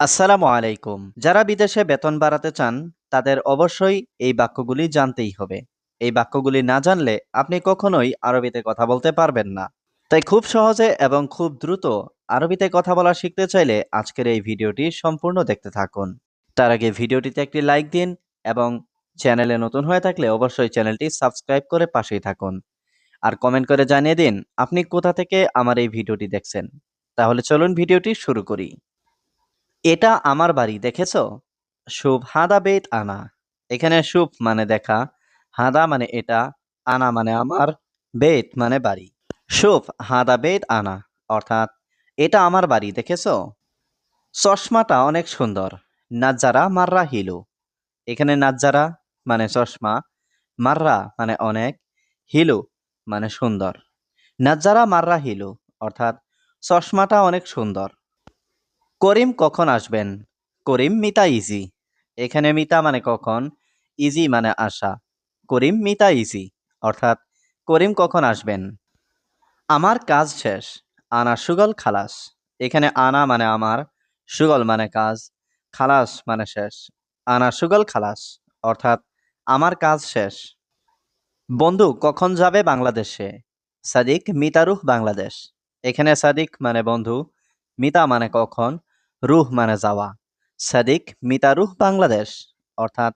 আসসালামু আলাইকুম। যারা বিদেশে বেতন বাড়াতে চান, তাদের অবশ্যই এই বাক্যগুলি জানতেই হবে। এই বাক্যগুলি না জানলে আপনি কখনোই আরবিতে কথা বলতে পারবেন না। তাই খুব সহজে এবং খুব দ্রুত আরবিতে কথা বলা শিখতে চাইলে আজকের এই ভিডিওটি সম্পূর্ণ দেখতে থাকুন। তার আগে ভিডিওটিতে একটি লাইক দিন এবং চ্যানেলে নতুন হয়ে থাকলে অবশ্যই চ্যানেলটি সাবস্ক্রাইব করে পাশেই থাকুন। আর কমেন্ট করে জানিয়ে দিন আপনি কোথা থেকে আমার এই ভিডিওটি দেখছেন। তাহলে চলুন ভিডিওটি শুরু করি। এটা আমার বাড়ি দেখেছো? শুভ হাদা বেত আনা। এখানে শুভ মানে দেখা, হাদা মানে এটা, আনা মানে আমার, বেত মানে বাড়ি। শুভ হাদা বেত আনা অর্থাৎ এটা আমার বাড়ি দেখেছো? চশমাটা অনেক সুন্দর। নাজ্জারা মাররা হিলু। এখানে নাজ্জারা মানে চশমা, মাররা মানে অনেক, হিলু মানে সুন্দর। নাজ্জারা মাররা হিলু অর্থাৎ চশমাটা অনেক সুন্দর। করিম কখন আসবেন? করিম মিতা ইজি। এখানে মিতা মানে কখন, ইজি মানে আসা। করিম মিতা ইজি অর্থাৎ করিম কখন আসবেন? আমার কাজ শেষ। আনা সুগল খালাস। এখানে আনা মানে আমার, সুগল মানে কাজ, খালাস মানে শেষ। আনা সুগল খালাস অর্থাৎ আমার কাজ শেষ। বন্ধু কখন যাবে বাংলাদেশে? সাদিক মিতারুহ বাংলাদেশ। এখানে সাদিক মানে বন্ধু, মিতা মানে কখন, রুহ মানে যাওয়া। সাদিক মিতারুহ বাংলাদেশ অর্থাৎ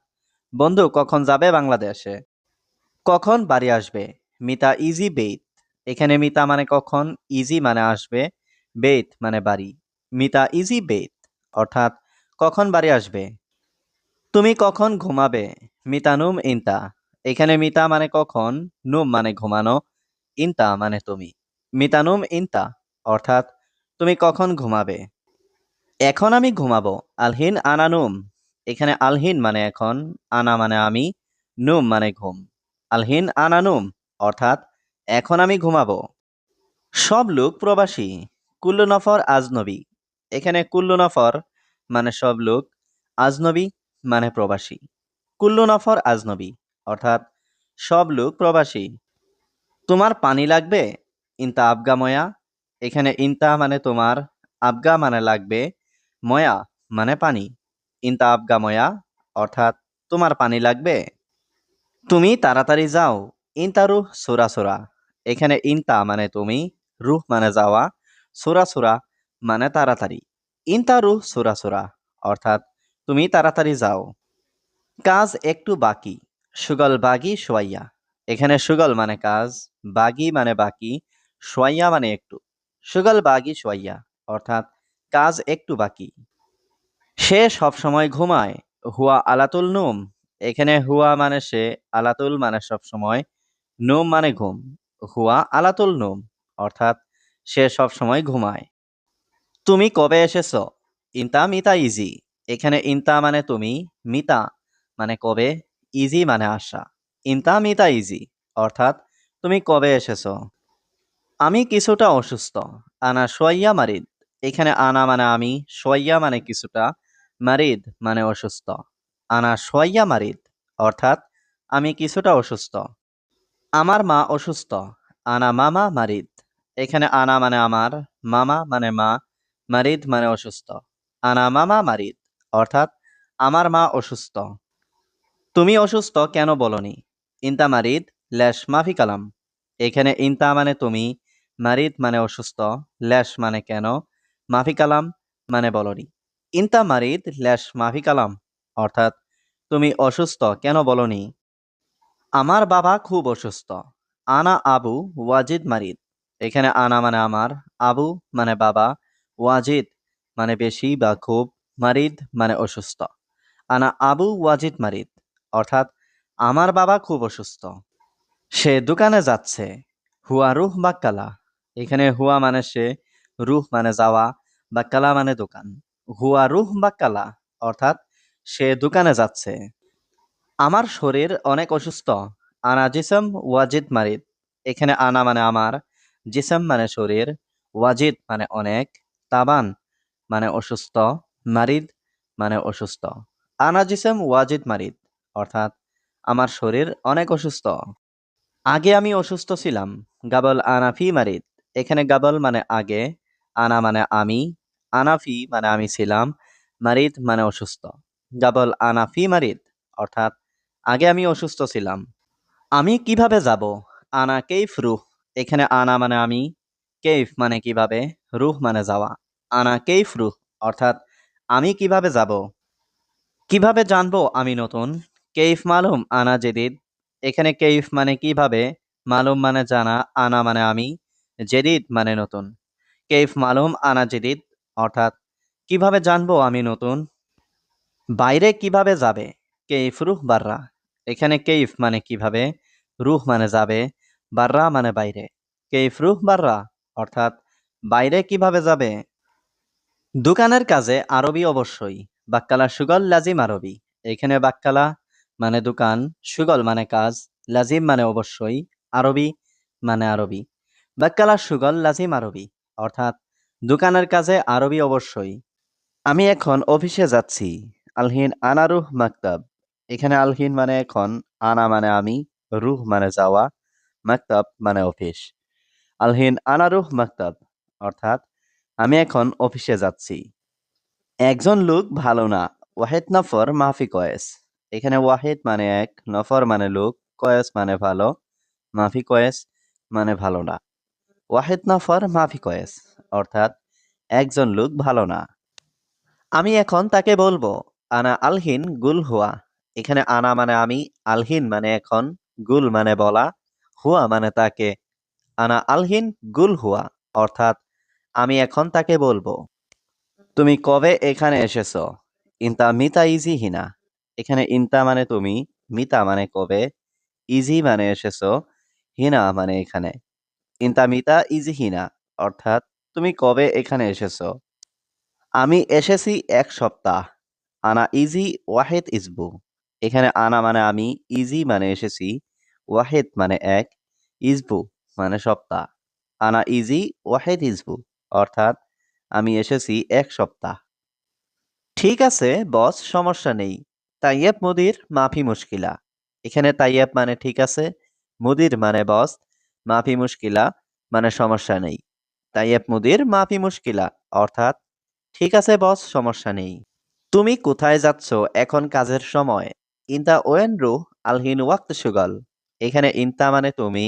বন্ধু কখন যাবে বাংলাদেশে? কখন বাড়ি আসবে? মিতা ইজি বেইত। এখানে মিতা মানে কখন, ইজি মানে আসবে, বেইত মানে বাড়ি। মিতা ইজি বেইত অর্থাৎ কখন বাড়ি আসবে? তুমি কখন ঘুমাবে? মিতা নুম ইনতা। এখানে মিতা মানে কখন, নুম মানে ঘুমানো, ইনতা মানে তুমি। মিতা নুম ইনতা অর্থাৎ তুমি কখন ঘুমাবে? এখন আমি ঘুমাবো। আলহিন আনা নুম। এখানে আলহিন মানে এখন, আনা মানে আমি, নুম মানে ঘুম। আলহিন আনা নুম অর্থাৎ এখন আমি ঘুমাবো। সব লোক প্রবাসী। কুল্লু নফর আজনবী। এখানে কুল্লু নফর মানে সব লোক, আজনবী মানে প্রবাসী। কুল্লু নফর আজনবী অর্থাৎ সব লোক প্রবাসী। তোমার পানি লাগবে? ইনতা আবগা ময়া। এখানে ইনতা মানে তোমার, আবগা মানে লাগবে, ময়া মানে পানি। ইনতা আবগা ময়া অর্থাৎ তোমার পানি লাগবে? তুমি তাড়াতাড়ি যাও। ইনতা রুহ সোরা সোরা। এখানে ইনতা মানে তুমি, রুহ মানে যাওয়া, সোরা সোরা মানে তাড়াতাড়ি। ইনতা রুহ সোরা সোরা অর্থাৎ তুমি তাড়াতাড়ি যাও। কাজ একটু বাকি। সুগল বাগি সোয়াইয়া। এখানে সুগল মানে কাজ, বাগি মানে বাকি, সোয়াইয়া মানে একটু। সুগল বাগি সোয়াইয়া অর্থাৎ কাজ একটু বাকি। সে সব সময় ঘুমায়। হুয়া আলাতুল নুম। এখানে হুয়া মানে সে, আলাতুল মানে সব সময়, নুম মানে ঘুম। হুয়া আলাতুল নুম অর্থাৎ সে সব সময় ঘুমায়। তুমি কবে এসেছো? ইনতা মিতা ইজি। এখানে ইনতা মানে তুমি, মিতা মানে কবে, ইজি মানে আসা। ইনতা মিতা ইজি অর্থাৎ তুমি কবে এসেছো? আমি কিছুটা অসুস্থ। আনা সোয়াইয়া মারিদ। এখানে আনা মানে আমি, সোয়াইয়া মানে কিছুটা, মারিদ মানে অসুস্থ। আনা সোয়াইয়া মারিদ অর্থাৎ আমি কিছুটা অসুস্থ। আমার মা অসুস্থ। আনা মামা মারিদ। এখানে আনা মানে আমার, মামা মানে মা, মারিদ মানে অসুস্থ। আনা মামা মারিদ অর্থাৎ আমার মা অসুস্থ। তুমি অসুস্থ কেন বলনি? ইনতা মারিদ ল্যাশ মাফি কালাম। এখানে ইনতা মানে তুমি, মারিদ মানে অসুস্থ, ল্যাশ মানে কেন, মাফি কালাম মানে বলনি। ইনতা মারিদ ল্যাশ মাফি কালাম অর্থাৎ তুমি অসুস্থ কেন বলনি? আমার বাবা খুব অসুস্থ। আনা আবু ওয়াজিদ মারিদ। এখানে আনা মানে আমার, আবু মানে বাবা, ওয়াজিদ মানে বেশি বা খুব, মারিদ মানে অসুস্থ। আনা আবু ওয়াজিদ মারিদ অর্থাৎ আমার বাবা খুব অসুস্থ। সে দোকানে যাচ্ছে। হুয়া রুহ বাক্কালা। এখানে হুয়া মানে সে, রুহ মানে যাওয়া, বাক্কালা মানে দোকান। হুয়া রুহ বাক্কালা অর্থাৎ সে দোকানে যাচ্ছে। আমার শরীর অনেক অসুস্থ। আনা জিসম ওয়াজিদ মারিদ। এখানে আনা মানে আমার, জিসম মানে শরীর, ওয়াজিদ মানে অনেক, তাবান মানে অসুস্থ, মারিদ মানে অসুস্থ। আনা জিসম ওয়াজিদ মারিদ অর্থাৎ আমার শরীর অনেক অসুস্থ। আগে আমি অসুস্থ ছিলাম। গাবল আনাফি মারিদ। এখানে গাবল মানে আগে, আনা মানে আমি, আনাফি মানে আমি ছিলাম, মারিদ মানে অসুস্থ। গাবল আনা ফি মারিদ, অর্থাৎ আগে আমি অসুস্থ ছিলাম। আমি কিভাবে যাব? আনা কেইফ রুহ। এখানে আনা মানে আমি, কেইফ মানে কিভাবে, রুহ মানে যাওয়া। আনা কেইফ রুহ, অর্থাৎ আমি কিভাবে যাব। কিভাবে জানবো আমি নতুন? কেইফ মালুম আনা জেদিদ। এখানে কেইফ মানে কিভাবে, মালুম মানে জানা, আনা মানে আমি, জেদিদ মানে নতুন। কেইফ মালুম আনা জেদিদ, অর্থাৎ কিভাবে জানবো আমি নতুন। বাইরে কিভাবে যাবে? কেইফ রুহ বাররা। এখানে কেইফ মানে কিভাবে, রুহ মানে যাবে, বাররা মানে বাইরে। কেইফ রুহ বাররা, অর্থাৎ বাইরে কিভাবে যাবে। দোকানের কাজে আরবি অবশ্যই। বাক্কালা সুগল লাজিম আরবি। এখানে বাক্কালা মানে দোকান, সুগল মানে কাজ, লাজিম মানে অবশ্যই, আরবি মানে আরবি। বাক্কালা সুগল লাজিম আরবি, অর্থাৎ দোকানের কাজে আরবি অবশ্যই। আমি এখন অফিসে যাচ্ছি। আলহিন আনা রুহ মাকতাব। এখানে আলহিন মানে এখন, আনা মানে আমি, রুহ মানে যাওয়া, মাকতাব মানে অফিস। আলহিন আনা রুহ মাকতাব, অর্থাৎ আমি এখন অফিসে যাচ্ছি। একজন লোক ভালো না। ওয়াহেদ নফর মাফি কয়েস। এখানে ওয়াহেদ মানে এক, নফর মানে লোক, কয়েস মানে ভালো, মাফি কয়েস মানে ভালো না। ওয়াহেদ নফর মাফি কয়েস, অর্থাৎ একজন লোক ভালো না। আমি এখন তাকে বলবো, আনা আলহিন গুল হুয়া। এখানে আনা মানে আমি, আলহিন মানে এখন, গুল মানে বলা, হুয়া মানে তাকে। আনা আলহিন গুল হুয়া, অর্থাৎ আমি এখন তাকে বলবো। তুমি কবে এখানে এসেছো? ইনতা মিতা ইজি হিনা। এখানে ইনতা মানে তুমি, মিতা মানে কবে, ইজি মানে এসেছো, হিনা মানে এখানে। ইনতা মিতা ইজি হিনা, অর্থাৎ তুমি কবে এখানে এসেছো। আমি এসেছি এক সপ্তাহ। আনা ইজি ওয়াহেদ ইসবু। এখানে আনা মানে আমি, ইজি মানে এসেছি, ওয়াহেদ মানে এক, ইসবু মানে সপ্তাহ। আনা ইজি ওয়াহেদ ইসবু, অর্থাৎ আমি এসেছি এক সপ্তাহ। ঠিক আছে বস, সমস্যা নেই। তাইয়েব মুদির মাফি মুশকিলা। এখানে তাইয়েব মানে ঠিক আছে, মুদির মানে বস, মাফি মুশকিলা মানে সমস্যা নেই। তাইয়েব মুদির মাফি মুশকিলা, অর্থাৎ ঠিক আছে বস, সমস্যা নেই। তুমি কোথায় যাচ্ছ? এখন কাজের সময়। ইনতা ওয়েন রুহ আলহিন ওয়াক্ত সুগল। এখানে ইনতা মানে তুমি,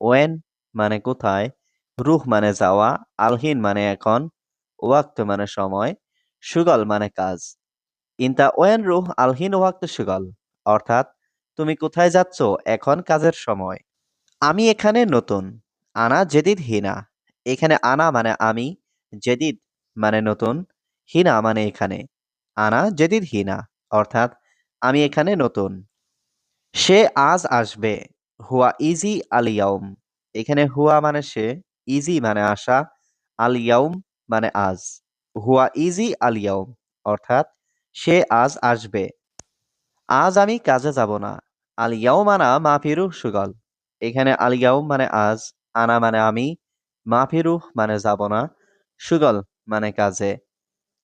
ওয়েন মানে কোথায়, রুহ মানে যাওয়া, আলহিন মানে এখন, ওয়াক্ত মানে সময়, সুগল মানে কাজ। ইনতা ওয়েন রুহ আলহিন ওয়াক্ত সুগল, অর্থাৎ তুমি কোথায় যাচ্ছ? এখন কাজের সময়। আমি এখানে নতুন। আনা জেদিদ হিনা। এখানে আনা মানে আমি, জেদিদ মানে নতুন, হিনা মানে এখানে। আনা জেদিদ হিনা, অর্থাৎ আমি এখানে নতুন। সে আজ আসবে। হুয়া ইজি আল ইয়াউম। এখানে হুয়া মানে সে, ইজি মানে আসা, আল ইয়াউম মানে আজ। হুয়া ইজি আল ইয়াউম, অর্থাৎ সে আজ আসবে। আজ আমি কাজে যাব না। আল ইয়াউম আনা মাফিরুহ সুগল। এখানে আল ইয়াউম মানে আজ, আনা মানে আমি, মাফিরুহ মানে যাব না, সুগল মানে কাজে।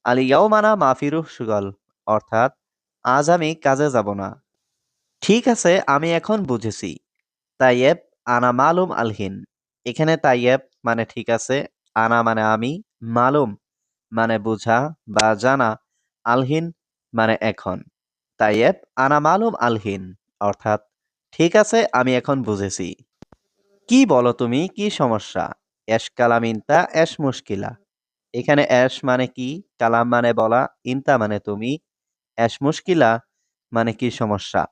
আল ইয়াউম আনা মাফিরুহ সুগল, অর্থাৎ আজ আমি কাজে যাব না। ঠিক আছে আমি এখন বুঝেছি। তাইয়েব আনা মালুম আলহিন। এখানে তাইয়েব মানে ঠিক আছে, আনা মানে আমি, মালুম মানে বুঝা বা জানা, আলহিন মানে এখন। তাইয়েব আনা মালুম আলহিন, অর্থাৎ ঠিক আছে আমি এখন বুঝেছি। কি বলো তুমি, কি সমস্যা? এশ কালাম ইনতা এশ মুশকিলা। এখানে এশ মানে কি, কালাম মানে বলা, ইনতা মানে তুমি, এশ মুশকিলা মানে কি সমস্যা।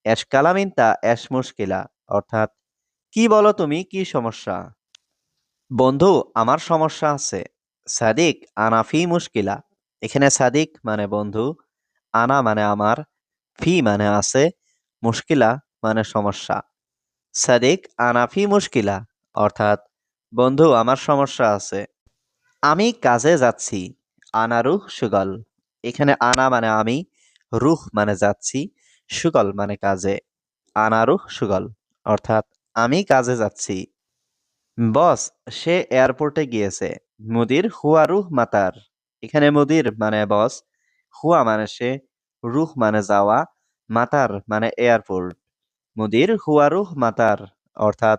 এশ কালাম ইনতা এশ মুশকিলা, অর্থাৎ কি বলো তুমি, কি সমস্যা। বন্ধু আমার সমস্যা আছে। সাদিক আনা ফি মুশকিলা। এখানে সাদিক মানে বন্ধু, আনা মানে আমার, ফি মানে আছে, মুশকিলা মানে সমস্যা। সাদিক আনা ফি মুশকিলা, অর্থাৎ বন্ধু আমার সমস্যা আছে। আমি কাজে যাচ্ছি। আনা রুহ সুগল। এখানে আনা মানে আমি, রুহ মানে যাচ্ছি, সুগল মানে কাজে। আনা রুহ সুগল, অর্থাৎ আমি কাজে যাচ্ছি। বস সে এয়ারপোর্টে গিয়েছে। মুদির হুয়া রুহ মাতার। এখানে মুদির মানে বস, হুয়া মানে সে, রুহ মানে যাওয়া, মাতার মানে এয়ারপোর্ট। মুদির হুয়া রুহ মাতার, অর্থাৎ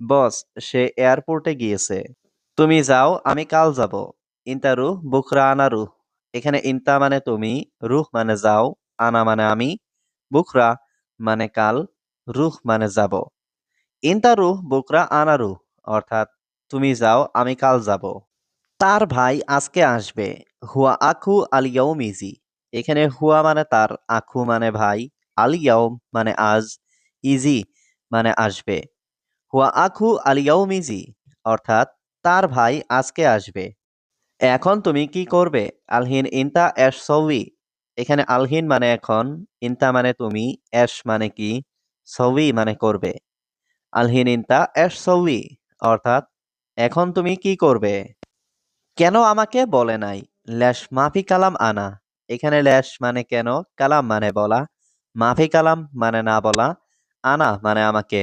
বস সে এয়ারপোর্টে গিয়েছে। তুমি যাও আমি কাল যাব। ইন্তা রুহ বুকরা আনা রুহ। এখানে ইনতা মানে তুমি, রুহ মানে যাও, আনা মানে আমি, বুকরা মানে কাল, রুহ মানে যাব। ইনতা রুহ বুকরা আনা রুহ, অর্থাৎ তুমি যাও আমি কাল যাব। তার ভাই আজকে আসবে। হুয়া আখু আল ইয়াউমিজি। এখানে হুয়া মানে তার, আখু মানে ভাই, আল ইয়াউম মানে আজ, ইজি মানে আসবে। হুয়া আখু আল ইয়াউমিজি, অর্থাৎ তার ভাই আজকে আসবে। এখন তুমি কি করবে? আলহিন ইনতা এশ সউই। এখানে আলহিন মানে এখন, ইনতা মানে তুমি, এশ মানে কি, সউই মানে করবে। আলহিন ইনতা এশ সউই, অর্থাৎ এখন তুমি কি করবে? কেন আমাকে বলে নাই? ল্যাশ মাফি কালাম আনা। এখানে ল্যাশ মানে কেন, কালাম মানে বলা, মাফি কালাম মানে না বলা, আনা মানে আমাকে।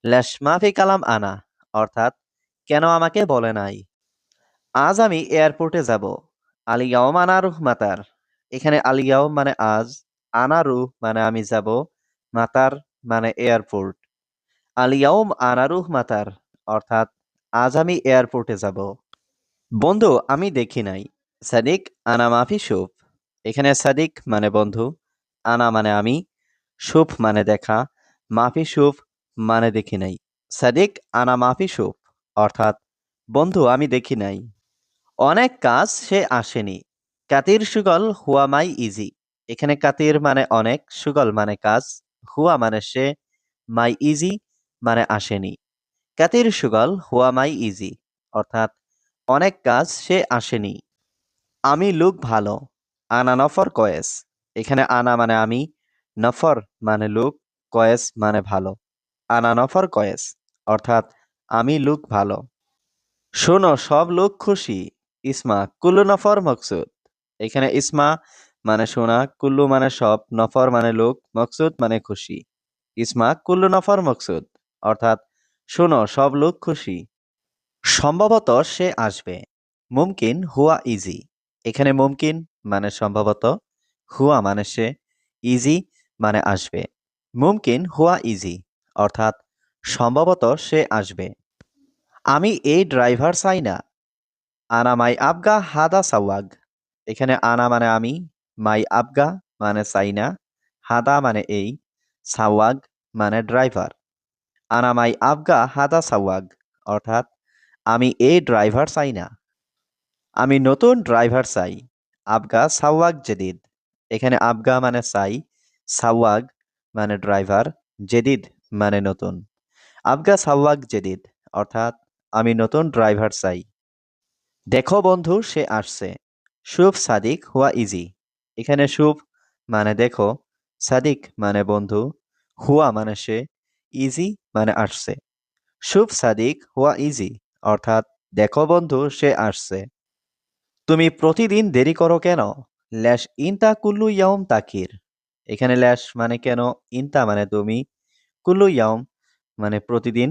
ল্যাশ মাফি কালাম আনা, অর্থাৎ কেন আমাকে বলে নাই? আজ আমি এয়ারপোর্টে যাব। আলিয়াও আনা রুহ মাতার। এখানে আলিয়াও মানে আজ, আনা রুহ মানে আমি যাব, মাতার মানে এয়ারপোর্ট। আলিয়াউম আনা রুহ মাতার, অর্থাৎ আজ আমি এয়ারপোর্টে যাব। বন্ধু আমি দেখি নাই। সাদিক আনা মাফি শুভ। এখানে সাদিক মানে বন্ধু, আনা মানে আমি, শুভ মানে দেখা, মাফি শুভ মানে দেখি নাই। সাদিক আনা মাফি শুভ, অর্থাৎ বন্ধু আমি দেখি নাই। অনেক কাজ সে আসেনি। কাতির সুগল হুয়া মাই ইজি। এখানে কাতির মানে অনেক, সুগল মানে কাজ, হুয়া মানে সে, মাই ইজি মানে আসেনি। কাতির সুগল হুয়া মাই ইজি, অর্থাৎ অনেক কাজ সে আসেনি। আমি লুক ভালো। আনা নফর কয়েস। এখানে আনা মানে আমি, নফর মানে লুক, কয়েস মানে ভালো। আনা নফর কয়েস, অর্থাৎ আমি লুক ভালো। শোনো সব লোক খুশি। ইসমা কুল্লু নফর মকসুদ। এখানে ইসমা মানে শোনা, কুল্লু মানে সব, নফর মানে লোক, মকসুদ মানে খুশি। ইসমা কুল্লু নফর মকসুদ, অর্থাৎ শোনো সব লোক খুশি। সম্ভবত সে আসবে। মুমকিন হুয়া ইজি। এখানে মুমকিন মানে সম্ভবত, হুয়া মানে সে, ইজি মানে আসবে। মুমকিন হুয়া ইজি, অর্থাৎ সম্ভবত সে আসবে। আমি এই ড্রাইভার চাই না। আনা মাই আবগা হাদা সাওয়াগ। এখানে আনা মানে আমি, মাই আবগা মানে চাই না, হাদা মানে এই, সাওয়াগ মানে ড্রাইভার। আনা মাই আবগা হাদা সাওয়াগ, অর্থাৎ আমি এই ড্রাইভার চাই না। আমি নতুন ড্রাইভার চাই। আবগা সাওয়াগ জেদিদ। এখানে আবগা মানে চাই, সাওয়াগ মানে ড্রাইভার, জেদিদ মানে নতুন। আবগা সাওয়াগ জেদিদ, অর্থাৎ আমি নতুন ড্রাইভার চাই। দেখো বন্ধু সে আসছে। শুভ সাদিক হুয়া ইজি। এখানে শুভ মানে দেখো, সাদিক মানে বন্ধু, হুয়া মানে সে, ইজি মানে আসছে। শুভ সাদিক হুয়া ইজি, অর্থাৎ দেখো বন্ধু সে আসছে। তুমি প্রতিদিন দেরি করো কেন? ল্যাশ ইনতা কুল্লু ইয়াউম তাকির। এখানে ল্যাশ মানে কেন, ইনতা মানে তুমি, কুল্লু ইয়াউম মানে প্রতিদিন,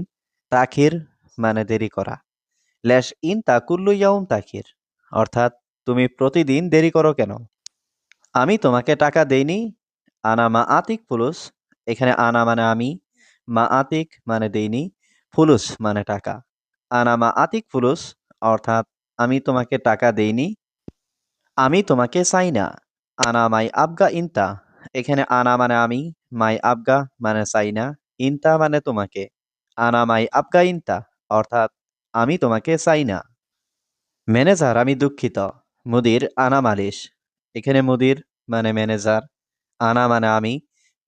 তাখির মানে দেরি করা। ল্যাশ ইনতা কুল্লু ইয়াউম তাকির, অর্থাৎ তুমি প্রতিদিন দেরি করো কেন? আমি তোমাকে টাকা দেইনি। আনা মা আতিক ফুলুস। এখানে আনা মানে আমি, মা আতিক মানে দেইনি, ফুলুস মানে টাকা। আনা মা আতিক ফুলুস, অর্থাৎ আমি তোমাকে টাকা দেইনি। আমি তোমাকে চাই না। আনা মাই আবগা ইনতা। এখানে আনা মানে আমি, মাই আবগা মানে চাই না, ইনতা মানে তোমাকে। আনা মাই আবগা ইনতা, অর্থাৎ আমি তোমাকে চাই না। ম্যানেজার আমি দুঃখিত। মুদির আনা মালিশ। এখানে মুদির মানে ম্যানেজার, আনা মানে আমি,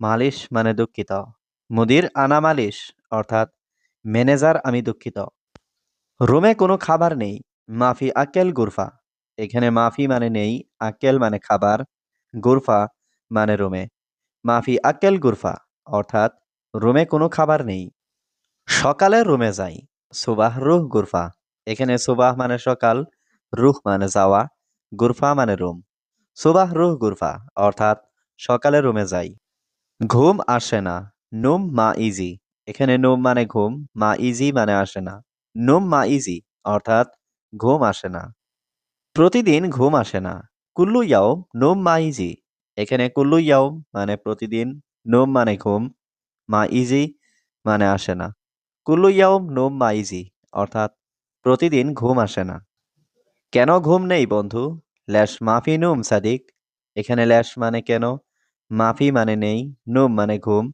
মালিশ মানে দুঃখিত। মুদির আনা মালিশ, অর্থাৎ ম্যানেজার আমি দুঃখিত। রুমে কোনো খাবার নেই। মাফি আক্কেল গুরফা। এখানে মাফি মানে নেই, আক্কেল মানে খাবার, গুরফা মানে রুমে। মাফি আক্কেল গুরফা, অর্থাৎ রুমে কোনো খাবার নেই। সকালে রুমে যাই। সুবাহ রুহ গুরফা। এখানে সুবাহ মানে সকাল, রুহ মানে যাওয়া, গুরফা মানে রুম। সুবাহ রুহ গুরফা, অর্থাৎ সকালে রুমে যাই। ঘুম আসে না। নুম মা ইজি। এখানে নুম মানে ঘুম, মা ইজি মানে আসে না। নুম মা ইজি, অর্থাৎ ঘুম আসে না। প্রতিদিন ঘুম আসে না। কুল্লু ইয়াউম নুম মা ইজি। এখানে কুল্লু ইয়াউম মানে প্রতিদিন, নুম মানে ঘুম, মা ইজি মানে আসে না। কুল্লু ইয়াউম নুম মা ইজি, অর্থাৎ প্রতিদিন ঘুম আসে না। কেন ঘুম নেই বন্ধু? ল্যাশ মাফি নুম সাদিক। এখানে ল্যাশ মানে কেন, মাফি মানে নেই, নুম মানে ঘুম,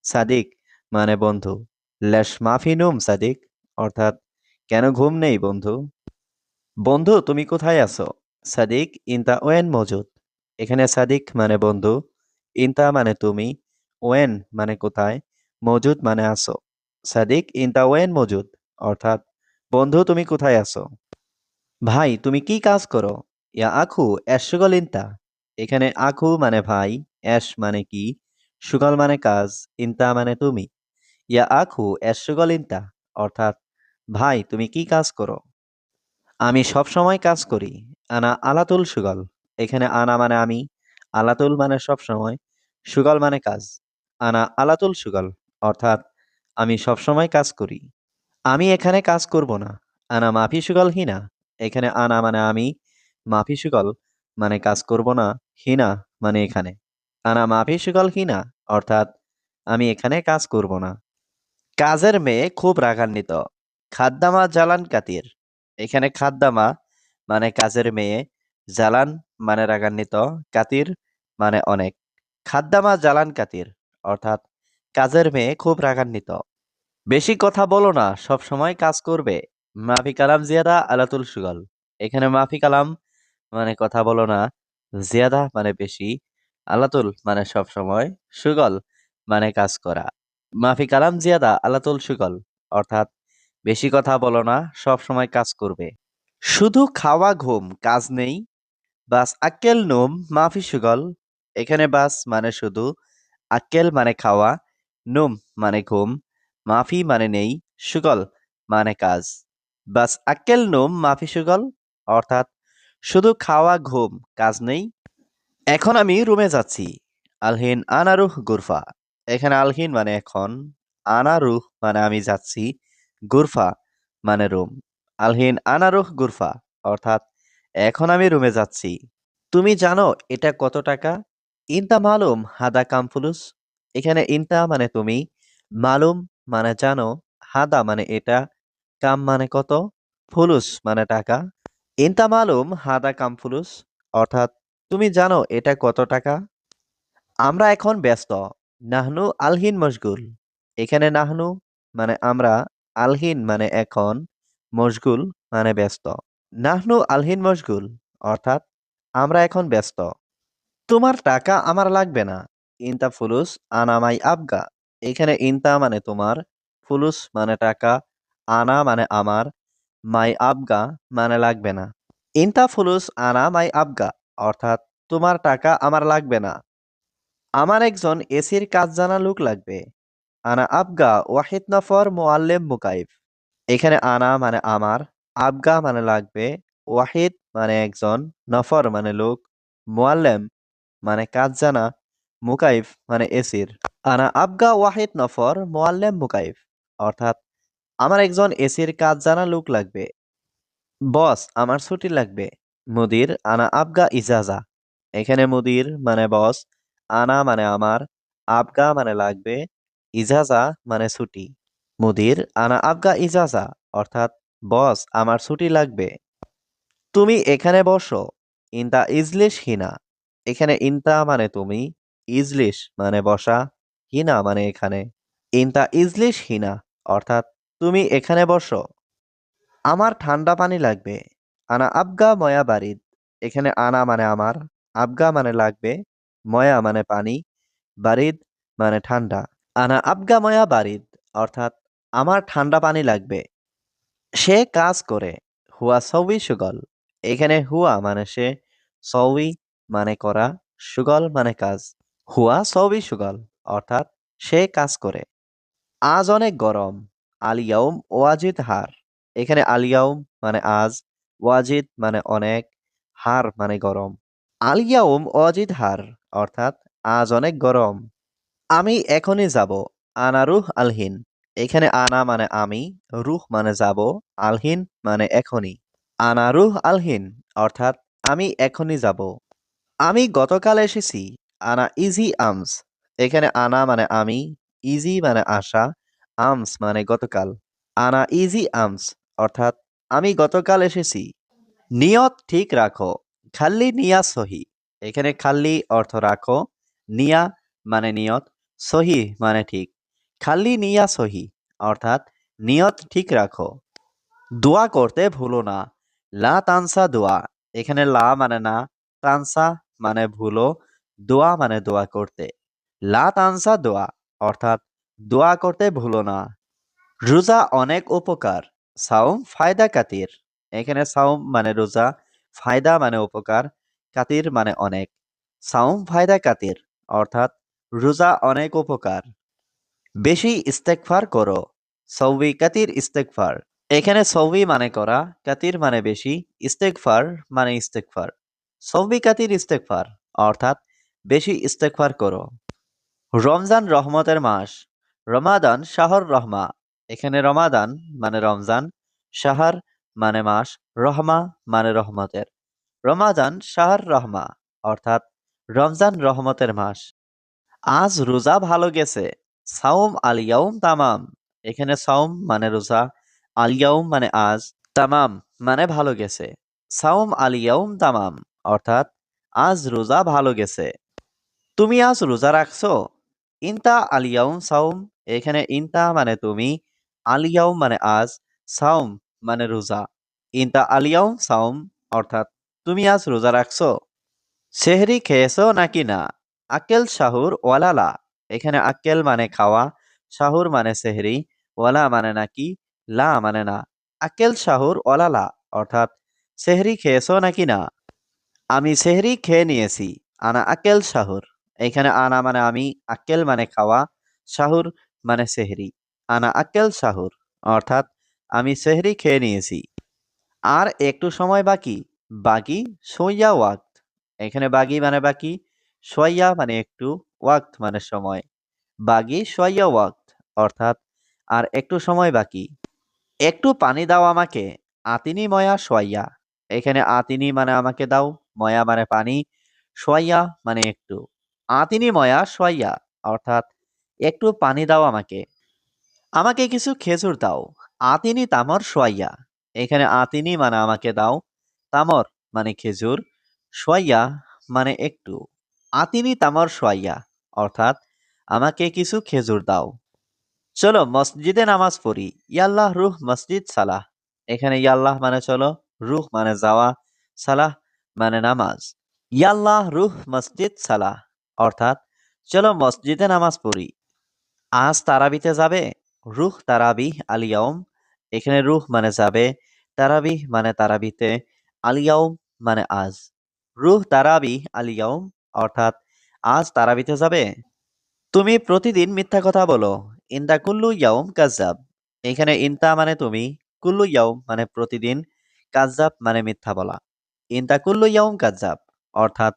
সাদিক মানে বন্ধু। ল্যাশ মাফি নুম সাদিক অর্থাৎ কেন ঘুম নেই বন্ধু। বন্ধু তুমি কোথায় আছো? সাদিক ইনতা ওয়েন মজুদ। এখানে সাদিক মানে বন্ধু, ইনতা মানে তুমি, ওয়েন মানে কোথায়, মজুদ মানে আছো। সাদিক ইনতা ওয়েন মজুদ অর্থাৎ বন্ধু তুমি কোথায় আছো। ভাই তুমি কি কাজ করো? ইয়া আখু এস সুগল ইনতা। এখানে আখু মানে ভাই, এস মানে কি, সুগল মানে কাজ, ইনতা মানে তুমি। ইয়া আখু এস সুগল ইনতা অর্থাৎ ভাই তুমি কি কাজ করো। আমি সব সময় কাজ করি। আনা আলাতুল সুগল। এখানে আনা মানে আমি, আলাতুল মানে সব সময়, সুগল মানে কাজ। আনা আলাতুল সুগল অর্থাৎ আমি সব সময় কাজ করি। আমি এখানে কাজ করব না। আনা মাফি সুগল হিনা। এখানে আনা মানে আমি, মাফি সুগল মানে কাজ করব না, হিনা মানে এখানে। আনা মাফি সুগল হিনা অর্থাৎ আমি এখানে কাজ করব না। কাজের মেয়ে খুব রাগান্বিত। খাদ্দামা জালান কাতির। এখানে খাদ্দামা মানে কাজের মেয়ে, জালান মানে রাগান্বিত, কাতির মানে অনেক। খাদ্দামা জালান কাতির অর্থাৎ কাজের মেয়ে খুব রাগান্বিত। বেশি কথা বলো না, সব সময় কাজ করবে। মাফি কালাম জিয়াদা আলাতুল সুগল। এখানে মাফি কালাম মানে কথা বলো না, জিয়াদা মানে বেশি, আলাতুল মানে সব সময়, সুগল মানে কাজ করা। মাফি কালাম জিয়াদা আলাতুল সুগল অর্থাৎ বেশি কথা বলো না, সব সময় কাজ করবে। শুধু খাওয়া ঘুম কাজ নেই। বাস আক্কেল নুম মাফি সুগল। এখানে বাস মানে শুধু, আক্কেল মানে খাওয়া, নুম মানে ঘুম, মাফি মানে নেই, সুগল মানে কাজ। বাস আক্কেল নুম মাফি সুগল অর্থাৎ শুধু খাওয়া ঘুম কাজ নেই। এখন আমি রুমে যাচ্ছি। আলহিন আনারুহ গুরফা। এখানে আলহিন মানে এখন, আনারুহ মানে আমি যাচ্ছি, গুরফা মানে রুম। আলহিন আনারুহ গুরফা অর্থাৎ এখন আমি রুমে যাচ্ছি। তুমি জানো এটা কত টাকা? ইনতা মালুম হাদা কাম ফুলুস। এখানে ইনতা মানে তুমি, মালুম মানে জানো, হাদা মানে এটা, কাম মানে কত, ফুলুস মানে টাকা। ইনতা মালুম হাদা কাম ফুলুস অর্থাৎ তুমি জানো এটা কত টাকা। আমরা এখন ব্যস্ত। নাহনু আলহিন মশগুল। এখানে নাহনু মানে আমরা, আলহিন মানে এখন, মশগুল মানে ব্যস্ত। নাহনু আলহিন মশগুল অর্থাৎ আমরা এখন ব্যস্ত। তোমার টাকা আমার লাগবে না। ইনতা ফুলুস আনা মাই আবগা। এখানে ইনতা মানে তোমার, ফুলুস মানে টাকা, আনা মানে আমার, মাই আবগা মানে লাগবে না। ইনতা ফুলুস আনা মাই আবগা অর্থাৎ তোমার টাকা আমার লাগবে না। আমার একজন এসির কাজ জানা লোক লাগবে। আনা আবগা ওয়াহিদ নফর মোয়াল্লেম মুকাইফ। এখানে আনা মানে আমার, আবগা মানে লাগবে, ওয়াহিদ মানে একজন, নফর মানে লোক, মোয়াল্লেম মানে কাজ জানা, মুকাইফ মানে এসির। আনা আবগা ওয়াহিদ নফর মোয়াল্লেম মুকাইফ অর্থাৎ আমার একজন এসির কাজ জানা লোক লাগবে। বস আমার ছুটি লাগবে। মুদির আনা আবগা ইজাজা। এখানে মুদির মানে বস, আনা মানে আমার, আবগা মানে লাগবে, ইজাজা মানে ছুটি। মুদির আনা আবগা ইজাজা অর্থাৎ বস আমার ছুটি লাগবে। তুমি এখানে বসো। ইনতা ইজলিশ হিনা। এখানে ইনতা মানে তুমি, ইজলিশ মানে বসা, হিনা মানে এখানে। ইনতা ইজলিশ হিনা অর্থাৎ তুমি এখানে বসো। আমার ঠান্ডা পানি লাগবে। আনা আবগা ময়া বারিদ। এখানে আনা মানে আমার, আবগা মানে লাগবে, ময়া মানে পানি, বারিদ মানে ঠান্ডা। আনা আবগা ময়া বারিদ অর্থাৎ আমার ঠান্ডা পানি লাগবে। সে কাজ করে। হুয়া সউই সুগল। এখানে হুয়া মানে সে, সউই মানে করা, সুগল মানে কাজ। হুয়া সউই সুগল অর্থাৎ সে কাজ করে। আজ অনেক গরম। আলিয়াউম ওয়াজিদ হার। এখানে আলিয়াউম মানে আজ, ওয়াজিদ মানে অনেক, হার মানে গরম। আলিয়াউম ওয়াজিদ হার অর্থাৎ আজ অনেক গরম। আমি এখনই যাব। আনা রুহ আলহিন। এখানে আনা মানে আমি, রুহ মানে যাব, আলহিন মানে এখনই। আনা রুহ আলহিন অর্থাৎ আমি এখনই যাব। আমি গতকাল এসেছি। আনা ইজি আমস। এখানে আনা মানে আমি, ইজি মানে আসা, আমস মানে গতকাল। আনা ইজি আমস অর্থাৎ আমি গতকাল এসেছি। নিয়ত ঠিক রাখো। খাল্লি নিয়া সহি। এখানে খাল্লি অর্থ রাখো, নিয়া মানে নিয়ত, সহি মানে ঠিক। খাল্লি নিয়া সহি অর্থাৎ নিয়ত ঠিক রাখো। দোয়া করতে ভুলো না। লা তানসা দোয়া। এখানে লা মানে না, তানসা মানে ভুলো, দোয়া মানে দোয়া করতে। লা তানসা দোয়া অর্থাৎ দোয়া করতে ভুলো না। রোজা অনেক উপকার। সাওম ফায়দা কাতির। এখানে সাওম মানে রোজা, ফায়দা মানে উপকার, কাতির মানে অনেক। সাওম ফায়দা কাতির অর্থাৎ রোজা অনেক উপকার। বেশি ইস্তেগফার করো। সৌবি কাতির ইস্তেগফার। এখানে সৌবি মানে করা, কাতির মানে বেশি, ইস্তেগফার মানে ইস্তেগফার। সৌবি কাতির ইস্তেগফার অর্থাৎ বেশি ইস্তেগফার করো। রমজান রহমতের মাস। রমাদান শাহর রহমা। এখানে রমাদান মানে রমজান, শাহর মানে মাস, রহমা মানে রহমতের। রমাদান শাহর রহমা অর্থাৎ রমজান রহমতের মাস। আজ রোজা ভালো গেছে। সাওম আল ইয়াউম তামাম। এখানে সাওম মানে রোজা, আল ইয়াউম মানে আজ, তামাম মানে ভালো গেছে। সাওম আল ইয়াউম তামাম অর্থাৎ আজ রোজা ভালো গেছে। তুমি আজ রোজা রাখছো? ইনতা আল ইয়াউম সাওম। এখানে ইনতা মানে তুমি, আল ইয়াউম মানে আজ, সাওম মানে রোজা। ইনতা আল ইয়াউম সাওম অর্থাৎ তুমি আজ রোজা রাখছো। সেহরি খেয়েছো নাকি না? আকেল শাহুর ওয়ালালা। এখানে আকেল মানে খাওয়া, শাহুর মানে সেহরি, ওয়ালা মানে নাকি, লা মানে না। আকেল শাহুর ওয়ালালা অর্থাৎ সেহরি খেয়েছো নাকি না। আমি সেহরি খেয়ে নিয়েছি। আনা আকেল শাহুর। এখানে আনা মানে আমি, আকেল মানে খাওয়া, শাহুর মানে সেহরি। আনা আকেল শাহুর অর্থাৎ আমি সেহরি খেয়ে নিয়েছি। আর একটু সময় বাকি। বাকি সইয়া ওয়াক্ত। এখানে বাগি মানে বাকি, সইয়া মানে একটু, ওয়াক্ত মানে সময়। বাগি সইয়া ওয়াক্ত অর্থাৎ আর একটু সময় বাকি। একটু পানি দাও আমাকে। আতিনি ময়া সোয়াইয়া। এখানে আতিনি মানে আমাকে দাও, ময়া মানে পানি, সোয়াইয়া মানে একটু। আতিনি ময়া সোয়াইয়া অর্থাৎ একটু পানি দাও আমাকে। আমাকে কিছু খেজুর দাও। আতিনি তামর সোয়াইয়া। এখানে আতিনি মানে আমাকে দাও, তামর মানে খেজুর, সোয়াইয়া মানে একটু। আতিনি তামর সোয়াইয়া অর্থাৎ আমাকে কিছু খেজুর দাও। চলো মসজিদে নামাজ পড়ি। ইয়াল্লাহ রুহ মসজিদ সালাহ। এখানে ইয়াল্লাহ মানে চলো, রুহ মানে যাওয়া, সালাহ মানে নামাজ। ইয়াল্লাহ রুহ মসজিদ সালাহ অর্থাৎ চলো মসজিদে নামাজ পড়ি। আজ তারাবিতে যাবে? রুহ তারাবিহ আলিয়াউম। এখানে রুহ মানে যাবে, তারাবিহ মানে তারাবিতে, আলিয়াউম মানে আজ। রুহ তারাবিহ আলিয়াউম অর্থাৎ আজ তারাবিতে যাবে। তুমি প্রতিদিন মিথ্যা কথা বলো। ইনতা কুল্লু ইয়াউম কাজ্জাব। এখানে ইনতা মানে তুমি, কুল্লু ইয়াউম মানে প্রতিদিন, কাজ্জাব মানে মিথ্যা বলা। ইনতা কুল্লু ইয়াউম কাজ্জাব অর্থাৎ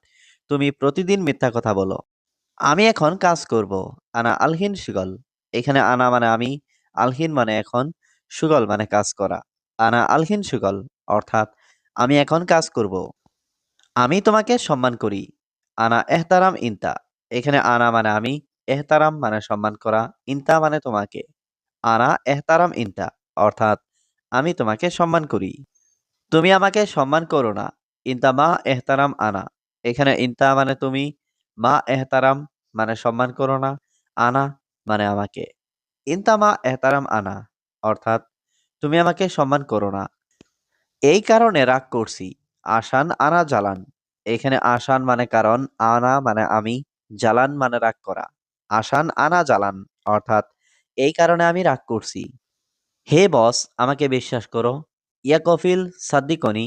তুমি প্রতিদিন মিথ্যা কথা বলো। আমি এখন কাজ করব। আনা আলহিন সুগল। এখানে আনা মানে আমি, আলহিন মানে এখন, সুগল মানে কাজ করা। আনা আলহিন সুগল অর্থাৎ আমি এখন কাজ করব। আমি তোমাকে সম্মান করি। আনা এহতারাম ইনতা। এখানে আনা মানে আমি, এহতারাম মানে সম্মান করা, ইনতা মানে তোমাকে। আনা এহতারাম ইনতা অর্থাৎ আমি তোমাকে সম্মান করি। তুমি আমাকে সম্মান করো না। ইনতা মা এহতারাম আনা। এখানে ইনতা মানে তুমি, মা এহতারাম মানে সম্মান করো না, আনা মানে আমাকে। ইনতা মা এহতারাম আনা অর্থাৎ তুমি আমাকে সম্মান করো না। এই কারণে রাগ করছি। আসান আনা জ্বালান। এখানে আসান মানে কারণ, আনা মানে আমি, জ্বালান মানে রাগ করা। আসান আনা জ্বালান অর্থাৎ এই কারণে আমি রাগ করছি। হে বস, আমাকে বিশ্বাস করো। ইয়া কফিল সাদ্দিকনি।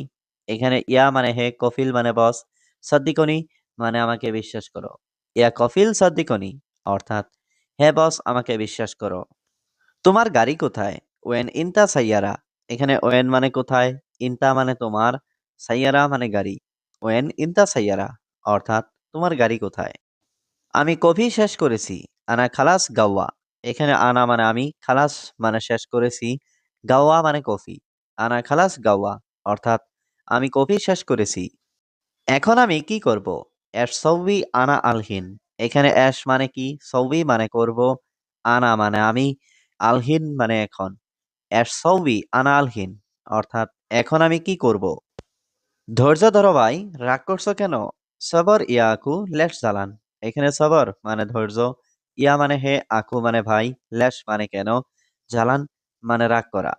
এখানে ইয়া মানে হে, কফিল মানে বস, সাদ্দিকনি মানে আমাকে বিশ্বাস করো। ইয়া কফিল সাদ্দিকনি অর্থাৎ হে বস আমাকে বিশ্বাস করো। তোমার গাড়ি কোথায়? ওয়েন ইনতা সাইয়ারা। এখানে ওয়েন মানে কোথায়, ইনতা মানে তোমার, সাইয়ারা মানে গাড়ি। ওয়েন ইনতা সাইয়ারা অর্থাৎ তোমার গাড়ি কোথায়। আমি কফি শেষ করেছি। আনা খালাস গাওয়া। এখানে আনা মানে আমি, খালাস মানে শেষ করেছি, গাওয়া মানে কফি। আনা খালাস গাওয়া অর্থাৎ আমি কফি শেষ করেছি। এখন আমি কি করব? এস সৌবি আনা আলহিন। এখানে এস মানে কি, সৌবি মানে করব, আনা মানে আমি, আলহিন মানে এখন। এস সৌবি আনা আলহিন অর্থাৎ এখন আমি কি করব? ধৈর্য ধরো ভাই, রাগ করছো কেন? সবর ইয়া আকু লেশ জ্বালান। এখানে সবর মানে ধৈর্য, ইয়া মানে হে, আকু মানে ভাই, লেশ মানে কেন, জ্বালান মানে রাগ করা।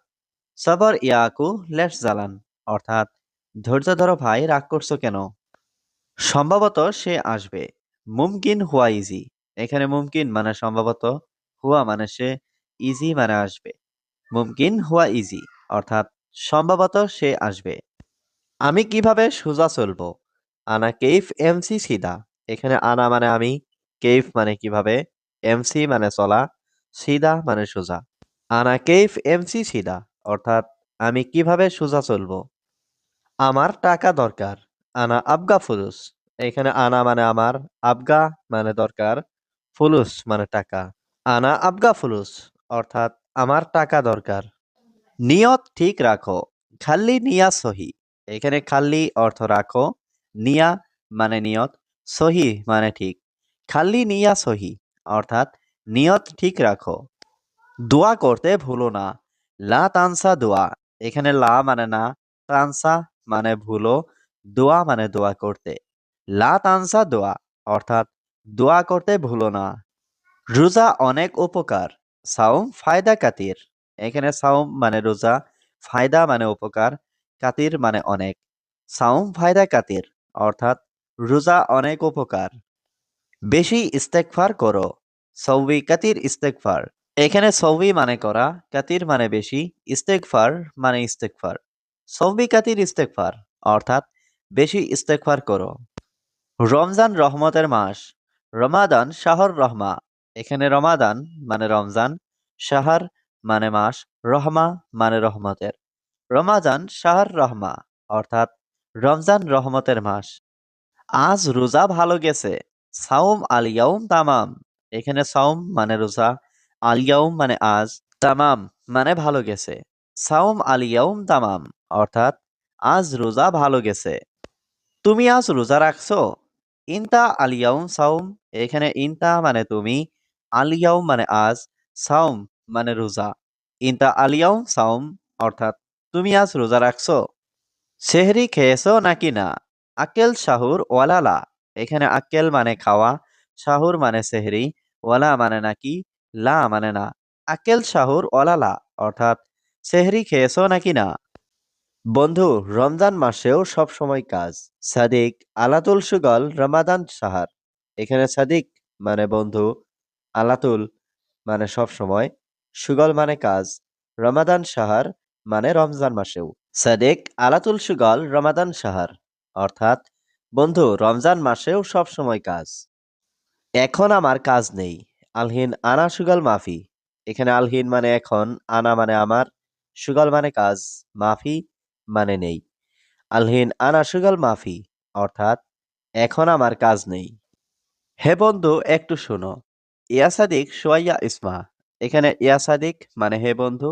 সবর ইয়া আকু লেশ জ্বালান অর্থাৎ ধৈর্য ধরো ভাই, রাগ করছো কেন? সম্ভবত সে আসবে। মুমকিন হুয়া ইজি। এখানে মুমকিন মানে সম্ভবত, হুয়া মানে সে, ইজি মানে আসবে। মুমকিন হুয়া ইজি অর্থাৎ সম্ভবত সে আসবে। আমি কিভাবে সোজা চলবো? আনা কেইফ এমসি সিদা। এখানে আনা মানে আমি, কেইফ মানে কিভাবে, এমসি মানে চলা, সিদা মানে সোজা। আনা কেইফ এমসি সিদা অর্থাৎ আমি কিভাবে সোজা চলবো। আমার টাকা দরকার। আনা আবগা ফুলুস। এখানে আনা মানে আমার, আবগা মানে দরকার, ফুলুস মানে টাকা। আনা আবগা ফুলুস অর্থাৎ আমার টাকা দরকার। নিয়ত ঠিক রাখো। খাল্লি নিয়া সহি। এখানে খাল্লি অর্থ রাখো, নিয়া মানে নিয়ত, সহি মানে ঠিক। খাল্লি নিয়া সহি অর্থাৎ নিয়ত ঠিক রাখো। দোয়া করতে ভুলো না। লা তানসা দোয়া। এখানে লা মানে না, তানসা মানে ভুলো, দোয়া মানে দোয়া করতে। লা তানসা দোয়া অর্থাৎ দোয়া করতে ভুলো না। রোজা অনেক উপকার। সাওম ফায়দা কাতির। এখানে সাওম মানে রোজা, ফায়দা মানে উপকার, কাতির মানে অনেক। সাওম ফায়দা কাতির অর্থাৎ রোজা অনেক উপকার। বেশি ইস্তেগফার করো। সৌবি কাতির ইস্তেগফার। এখানে সৌবি মানে করা, কাতির মানে বেশি, ইস্তেগফার মানে ইস্তেগফার। সৌবি কাতির ইস্তেগফার অর্থাৎ বেশি ইস্তেগফার করো। রমজান রহমতের মাস। রমাদান শাহর রহমা। এখানে রমাদান মানে রমজান, শাহর মানে মাস, রহমা মানে রহমতের। রমাদান শাহর রহমা অর্থাৎ রমজান রহমতের মাস। আজ রোজা ভালো গেছে। সাওম আল ইয়াউম তামাম। এখানে সাওম মানে রোজা, আল ইয়াউম মানে আজ, তামাম মানে ভালো গেছে। সাওম আল ইয়াউম তামাম অর্থাৎ আজ রোজা ভালো গেছে। তুমি আজ রোজা রাখছো? ইনতা আলিয়াউম সাউম। এখানে ইনতা মানে তুমি, আলিয়াউম মানে আজ, সাউম মানে রোজা। ইনতা আলিয়াউম সাউম অর্থাৎ তুমি আজ রোজা রাখছো। সেহরি খেয়েছো নাকি না? আকেল শাহুর ওয়ালালা। এখানে আকেল মানে খাওয়া, শাহুর মানে সেহরি, ওয়ালা মানে নাকি, লা মানে না। আকেল শাহুর ওয়ালালা অর্থাৎ সেহরি খেয়েছো নাকি না। বন্ধু, রমজান মাসেও সব সময় কাজ। সাদিক আলাতুল সুগল রমাদান সাহার। এখানে সাদিক মানে বন্ধু, আলাতুল মানে সব সময়, সুগল মানে কাজ, রমাদান সাহার মানে রমজান মাসেও। সাদিক আলাতুল সুগল রমাদান সাহার অর্থাৎ বন্ধু রমজান মাসেও সব সময় কাজ। এখন আমার কাজ নেই। আলহিন আনা সুগল মাফি। এখানে আলহিন মানে এখন, আনা মানে আমার, সুগল মানে কাজ, মাফি মানে নেই। আলহিন আনা সুগল মাফি অর্থাৎ এখন আমার কাজ নেই। হে বন্ধু একটু শোনো। ইয়া সাদিক সোয়াইয়া ইসমা। এখানে ইয়া সাদিক মানে হে বন্ধু,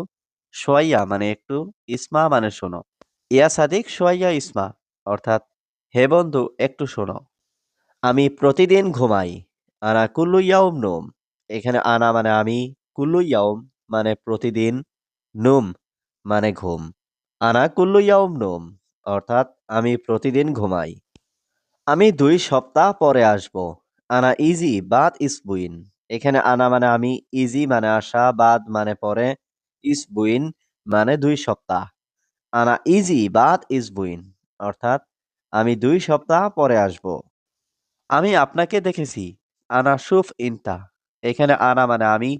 সোয়াইয়া মানে একটু, ইসমা মানে শোনো। ইয়া সাদিক সোয়াইয়া ইসমা অর্থাৎ হে বন্ধু একটু শোনো। আমি প্রতিদিন ঘুমাই। আনা কুল্লু ইয়াউম নোম। এখানে আনা মানে আমি, কুল্লু ইয়াউম মানে প্রতিদিন, নুম মানে ঘুম। আনা কুল্লু ইয়াউম নোম অর্থাৎ আমি প্রতিদিন ঘুমাই। আমি 2 সপ্তাহ পরে আসব। আনা ইজি বাদ ইসবুইন। এখানে আনা মানে আমি, ইজি মানে আসা, বাদ মানে পরে, ইসবুইন মানে 2 সপ্তাহ। আনা ইজি বাদ ইসবুইন অর্থাৎ আমি 2 সপ্তাহ পরে আসব। আমি আপনাকে দেখেছি। আনা শুফ ইনতা। এখানে আনা মানে আমি,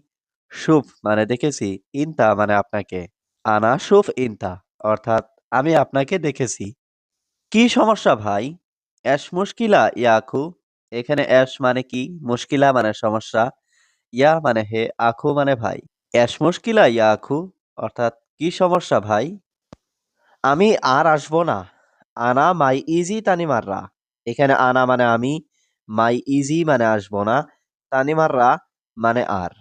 শুফ মানে দেখেছি, ইনতা মানে আপনাকে। আনা শুফ ইনতা অর্থাৎ আমি আপনাকে দেখেছি। কি সমস্যা ভাই? অ্যাশ মুশকিলা ইয়া আখু। এখানে অ্যাশ মানে কি, মুশকিলা মানে সমস্যা, ইয়া মানে হে, আখু মানে ভাই। অ্যাশ মুশকিলা ইয়া আখু অর্থাৎ কি সমস্যা ভাই? আমি আর আসবো না। আনা মাই ইজি তানিমাররা। এখানে আনা মানে আমি, মাই ইজি মানে আসবো না, তানিমাররা মানে আর।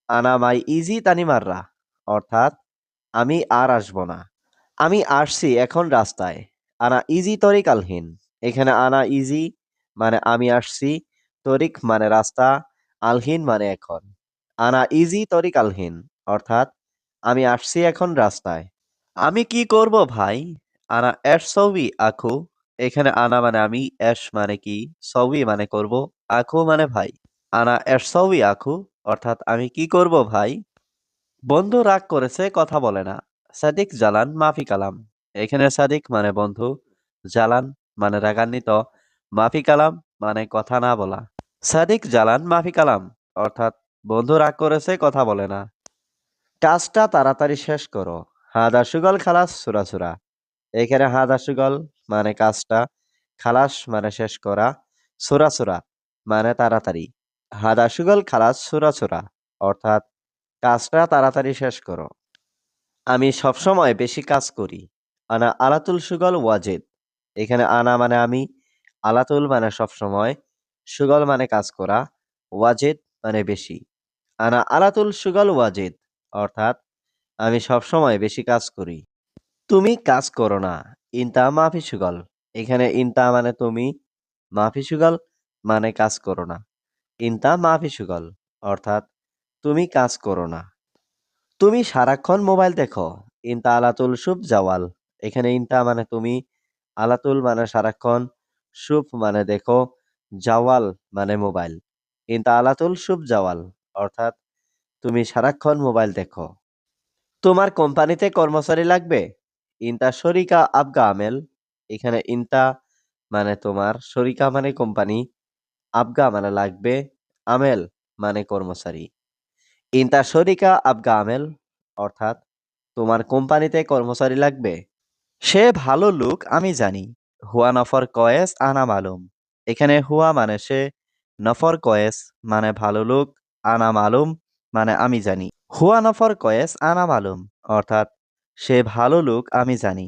আনা মাই ইজি তানিমাররা অর্থাৎ আমি আর আসবো না। আমি আসছি এখন রাস্তায়। আনা ইজি তরিক আলহিন। এখানে আনা ইজি মানে আমি আসছি, তরিক মানে রাস্তা, আলহিন মানে এখন। আনা ইজি তরিক আলহিন অর্থাৎ আমি আসছি এখন রাস্তায়। আমি কি করব ভাই? আনা এর ছবি আঁকু। এখানে আনা মানে আমি, এস মানে কি, সউই মানে করব, আখু মানে ভাই। আনা এস সউই আখু, অর্থাৎ আমি কি করব ভাই। বন্ধু রাগ করেছে কথা বলে না, সাদিক জালান মাফি কালাম। এখানে সাদিক মানে বন্ধু, জালান মানে রাগান্বিত, মাফি কালাম মানে কথা না বলা। সাদিক জালান মাফি কালাম, অর্থাৎ বন্ধু রাগ করেছে কথা বলে না। কাজটা তাড়াতাড়ি শেষ করো, হাদা সুগল খালাস সুরা সুরা। এখানে হাদা সুগল মানে কাজটা, খালাস মানে শেষ করা, সুরা সুরা মানে তাড়াতাড়ি। হাদা সুগল খালাস সুরা সুরা, অর্থাৎ কাজটা তাড়াতাড়ি শেষ করো। আমি সবসময় বেশি কাজ করি, আনা আলাতুল সুগল ওয়াজেদ। এখানে আনা মানে আমি, আলাতুল মানে সবসময়, সুগল মানে কাজ করা, ওয়াজেদ মানে বেশি। আনা আলাতুল সুগল ওয়াজেদ, অর্থাৎ আমি সবসময় বেশি কাজ করি। তুমি কাজ করো না, ইনতা মাফি সুগল। এখানে ইনতা মানে তুমি, মাফি সুগল মানে কাজ করো না। ইনতা মাফি সুগল, অর্থাৎ তুমি কাজ করো না। তুমি সারাক্ষণ মোবাইল দেখো, ইনতা আলাতুল শুভ জাওয়াল। এখানে ইনতা মানে তুমি, আলাতুল মানে সারাক্ষণ, শুভ মানে দেখো, জাওয়াল মানে মোবাইল। ইনতা আলাতুল শুভ জাওয়াল, অর্থাৎ তুমি সারাক্ষণ মোবাইল দেখো। তোমার কোম্পানিতে কর্মচারী লাগবে, ইনতা শরিকা আবগা আমেল। এখানে ইনতা মানে তোমার, শরিকা মানে কোম্পানি, আবগা মানে লাগবে, আমেল মানে কর্মচারী। ইনতা শরিকা আবগা আমেল, অর্থাৎ তোমার কোম্পানিতে কর্মচারী লাগবে। সে ভালো লোক আমি জানি, হুয়া নফর কয়েস আনা মালুম। এখানে হুয়া মানে সে, নফর কয়েস মানে ভালো লোক, আনা মালুম মানে আমি জানি। হুয়া নফর কয়েস আনা মালুম, অর্থাৎ সে ভালো লোক আমি জানি।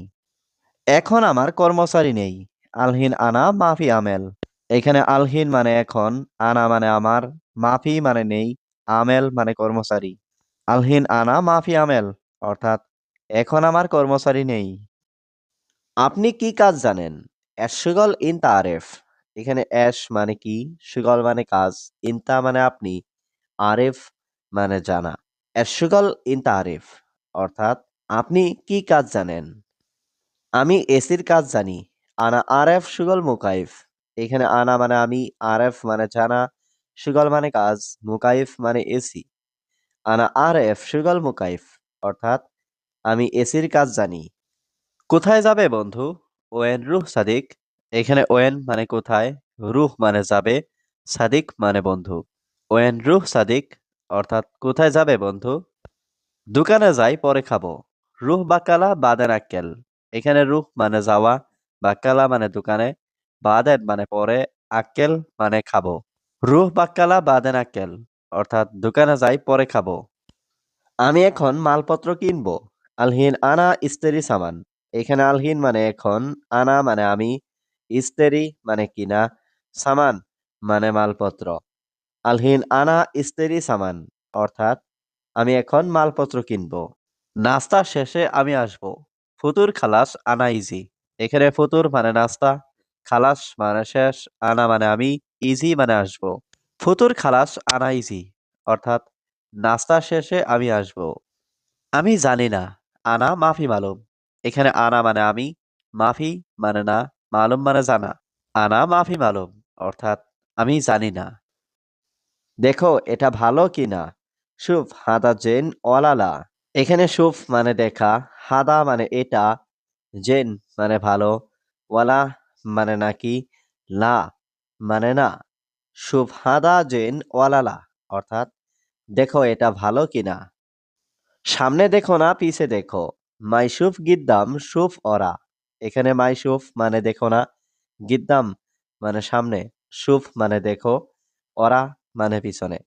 এখন আমার কর্মচারী নেই, আলহিন আনা মাফি আমেল। এখানে আলহিন মানে এখন, আনা মানে আমার, মাফি মানে নেই, আমেল মানে কর্মচারী। আলহিন আনা মাফি আমেল, অর্থাৎ এখন আমার কর্মচারী নেই। আপনি কি কাজ জানেন, এস সুগল ইন তারেফ। এখানে এস মানে কি, সুগল মানে কাজ, ইনতা মানে আপনি, আরেফ মানে জানা। এস সুগল ইন তারেফ, অর্থাৎ আপনি কি কাজ জানেন। আমি এসির কাজ জানি, আনা আরেফ সুগল মুকাইফ। এখানে আনা মানে আমি, আরেফ মানে জানা, সুগল মানে কাজ, মুকাইফ মানে এসি। আনা আরেফ সুগল মুকাইফ, অর্থাৎ আমি এসির কাজ জানি। কোথায় যাবে বন্ধু, ওয়েন রুহ সাদিক। এখানে ওয়েন মানে কোথায়, রুহ মানে যাবে, সাদিক মানে বন্ধু। ওয়েন রুহ সাদিক, অর্থাৎ কোথায় যাবে বন্ধু। দোকানে যাই পরে খাবো, রুহ বাকালা বাদেন আক্কেল। এখানে রুহ মানে যাওয়া, বাকালা মানে দোকানে, বাদেন মানে পরে, আক্কেল মানে খাবো। রুহ বাকালা বাদেন আক্কেল, অর্থাৎ দোকানে যাই পরে খাবো। আমি এখন মালপত্র কিনবো, আলহিন আনা ইস্তেরি সামান। এখানে আলহিন মানে এখন, আনা মানে আমি, ইস্তেরি মানে কিনা, সামান মানে মালপত্র। আলহিন আনা ইস্তেরি সামান, অর্থাৎ আমি এখন মালপত্র কিনবো। নাস্তা শেষে আমি আসবো, ফুতুর খালাস আনা ইজি। এখানে ফুতুর মানে নাস্তা, খালাস মানে শেষ, আনা মানে আমি, ইজি মানে আসবো। ফুতুর খালাস আনা ইজি, অর্থাৎ নাস্তা শেষে আমি আসবো। আমি জানি না, আনা মাফি মালুম। এখানে আনা মানে আমি, মাফি মানে না, মালুম মানে জানা। আনা মাফি মালুম, অর্থাৎ আমি জানি না। দেখো এটা ভালো কি না, শুভ হাদা জেন ওয়ালালা। এখানে শুভ মানে দেখা, হাদা মানে এটা, জেন মানে ভালো, ওয়ালা মানে নাকি, লা মানে না। শুভ হাদা জেন ওয়ালালা, অর্থাৎ দেখো এটা ভালো কিনা। সামনে দেখো না পিছে দেখো, মাইসুফ গিদ্দাম সুফ অরা। এখানে মাইসুফ মানে দেখো না, গিদ্দাম মানে সামনে, সুফ মানে দেখো, অরা মানে পিছনে।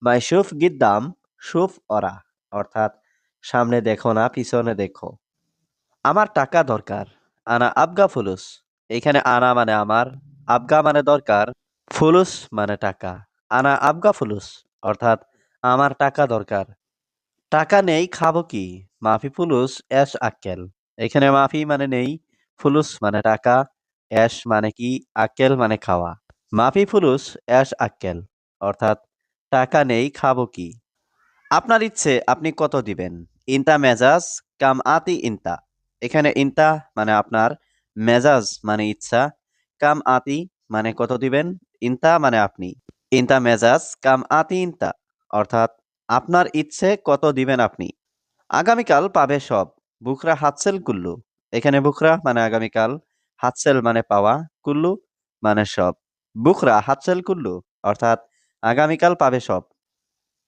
মাইসুফ গিদ্দাম সুফ অরা, অর্থাৎ সামনে দেখো না পিছনে দেখো। আমার টাকা দরকার, আনা আবগা ফুলুস। এখানে আনা মানে আমার, আবগা মানে দরকার, ফুলুস মানে টাকা। আনা আবগা ফুলুস, অর্থাৎ আমার টাকা দরকার। টাকা নেই খাবো কি, মাফি ফুলুস এস আক্কেল। এখানে মাফি মানে নেই, ফুলুস মানে টাকা, এস মানে কি, আক্কেল মানে খাওয়া। মাফি ফুলুস এস আক্কেল, অর্থাৎ টাকা নেই খাবো কি। আপনার ইচ্ছে আপনি কত দিবেন, ইনতা মেজাজ কাম আতি ইনতা। এখানে ইনতা মানে আপনার, মেজাজ মানে ইচ্ছা, কাম আতি মানে কত দিবেন, ইনতা মানে আপনি। ইনতা মেজাজ কাম আতি ইনতা, অর্থাৎ আপনার ইচ্ছে কত দিবেন আপনি। আগামীকাল পাবে সব, বুকরা হাতসেল কুল্লু। এখানে বুকরা মানে আগামীকাল, হাতসেল মানে পাওয়া, কুল্লু মানে সব। বুকরা হাতসেল কুল্লু, অর্থাৎ আগামীকাল পাবে সব।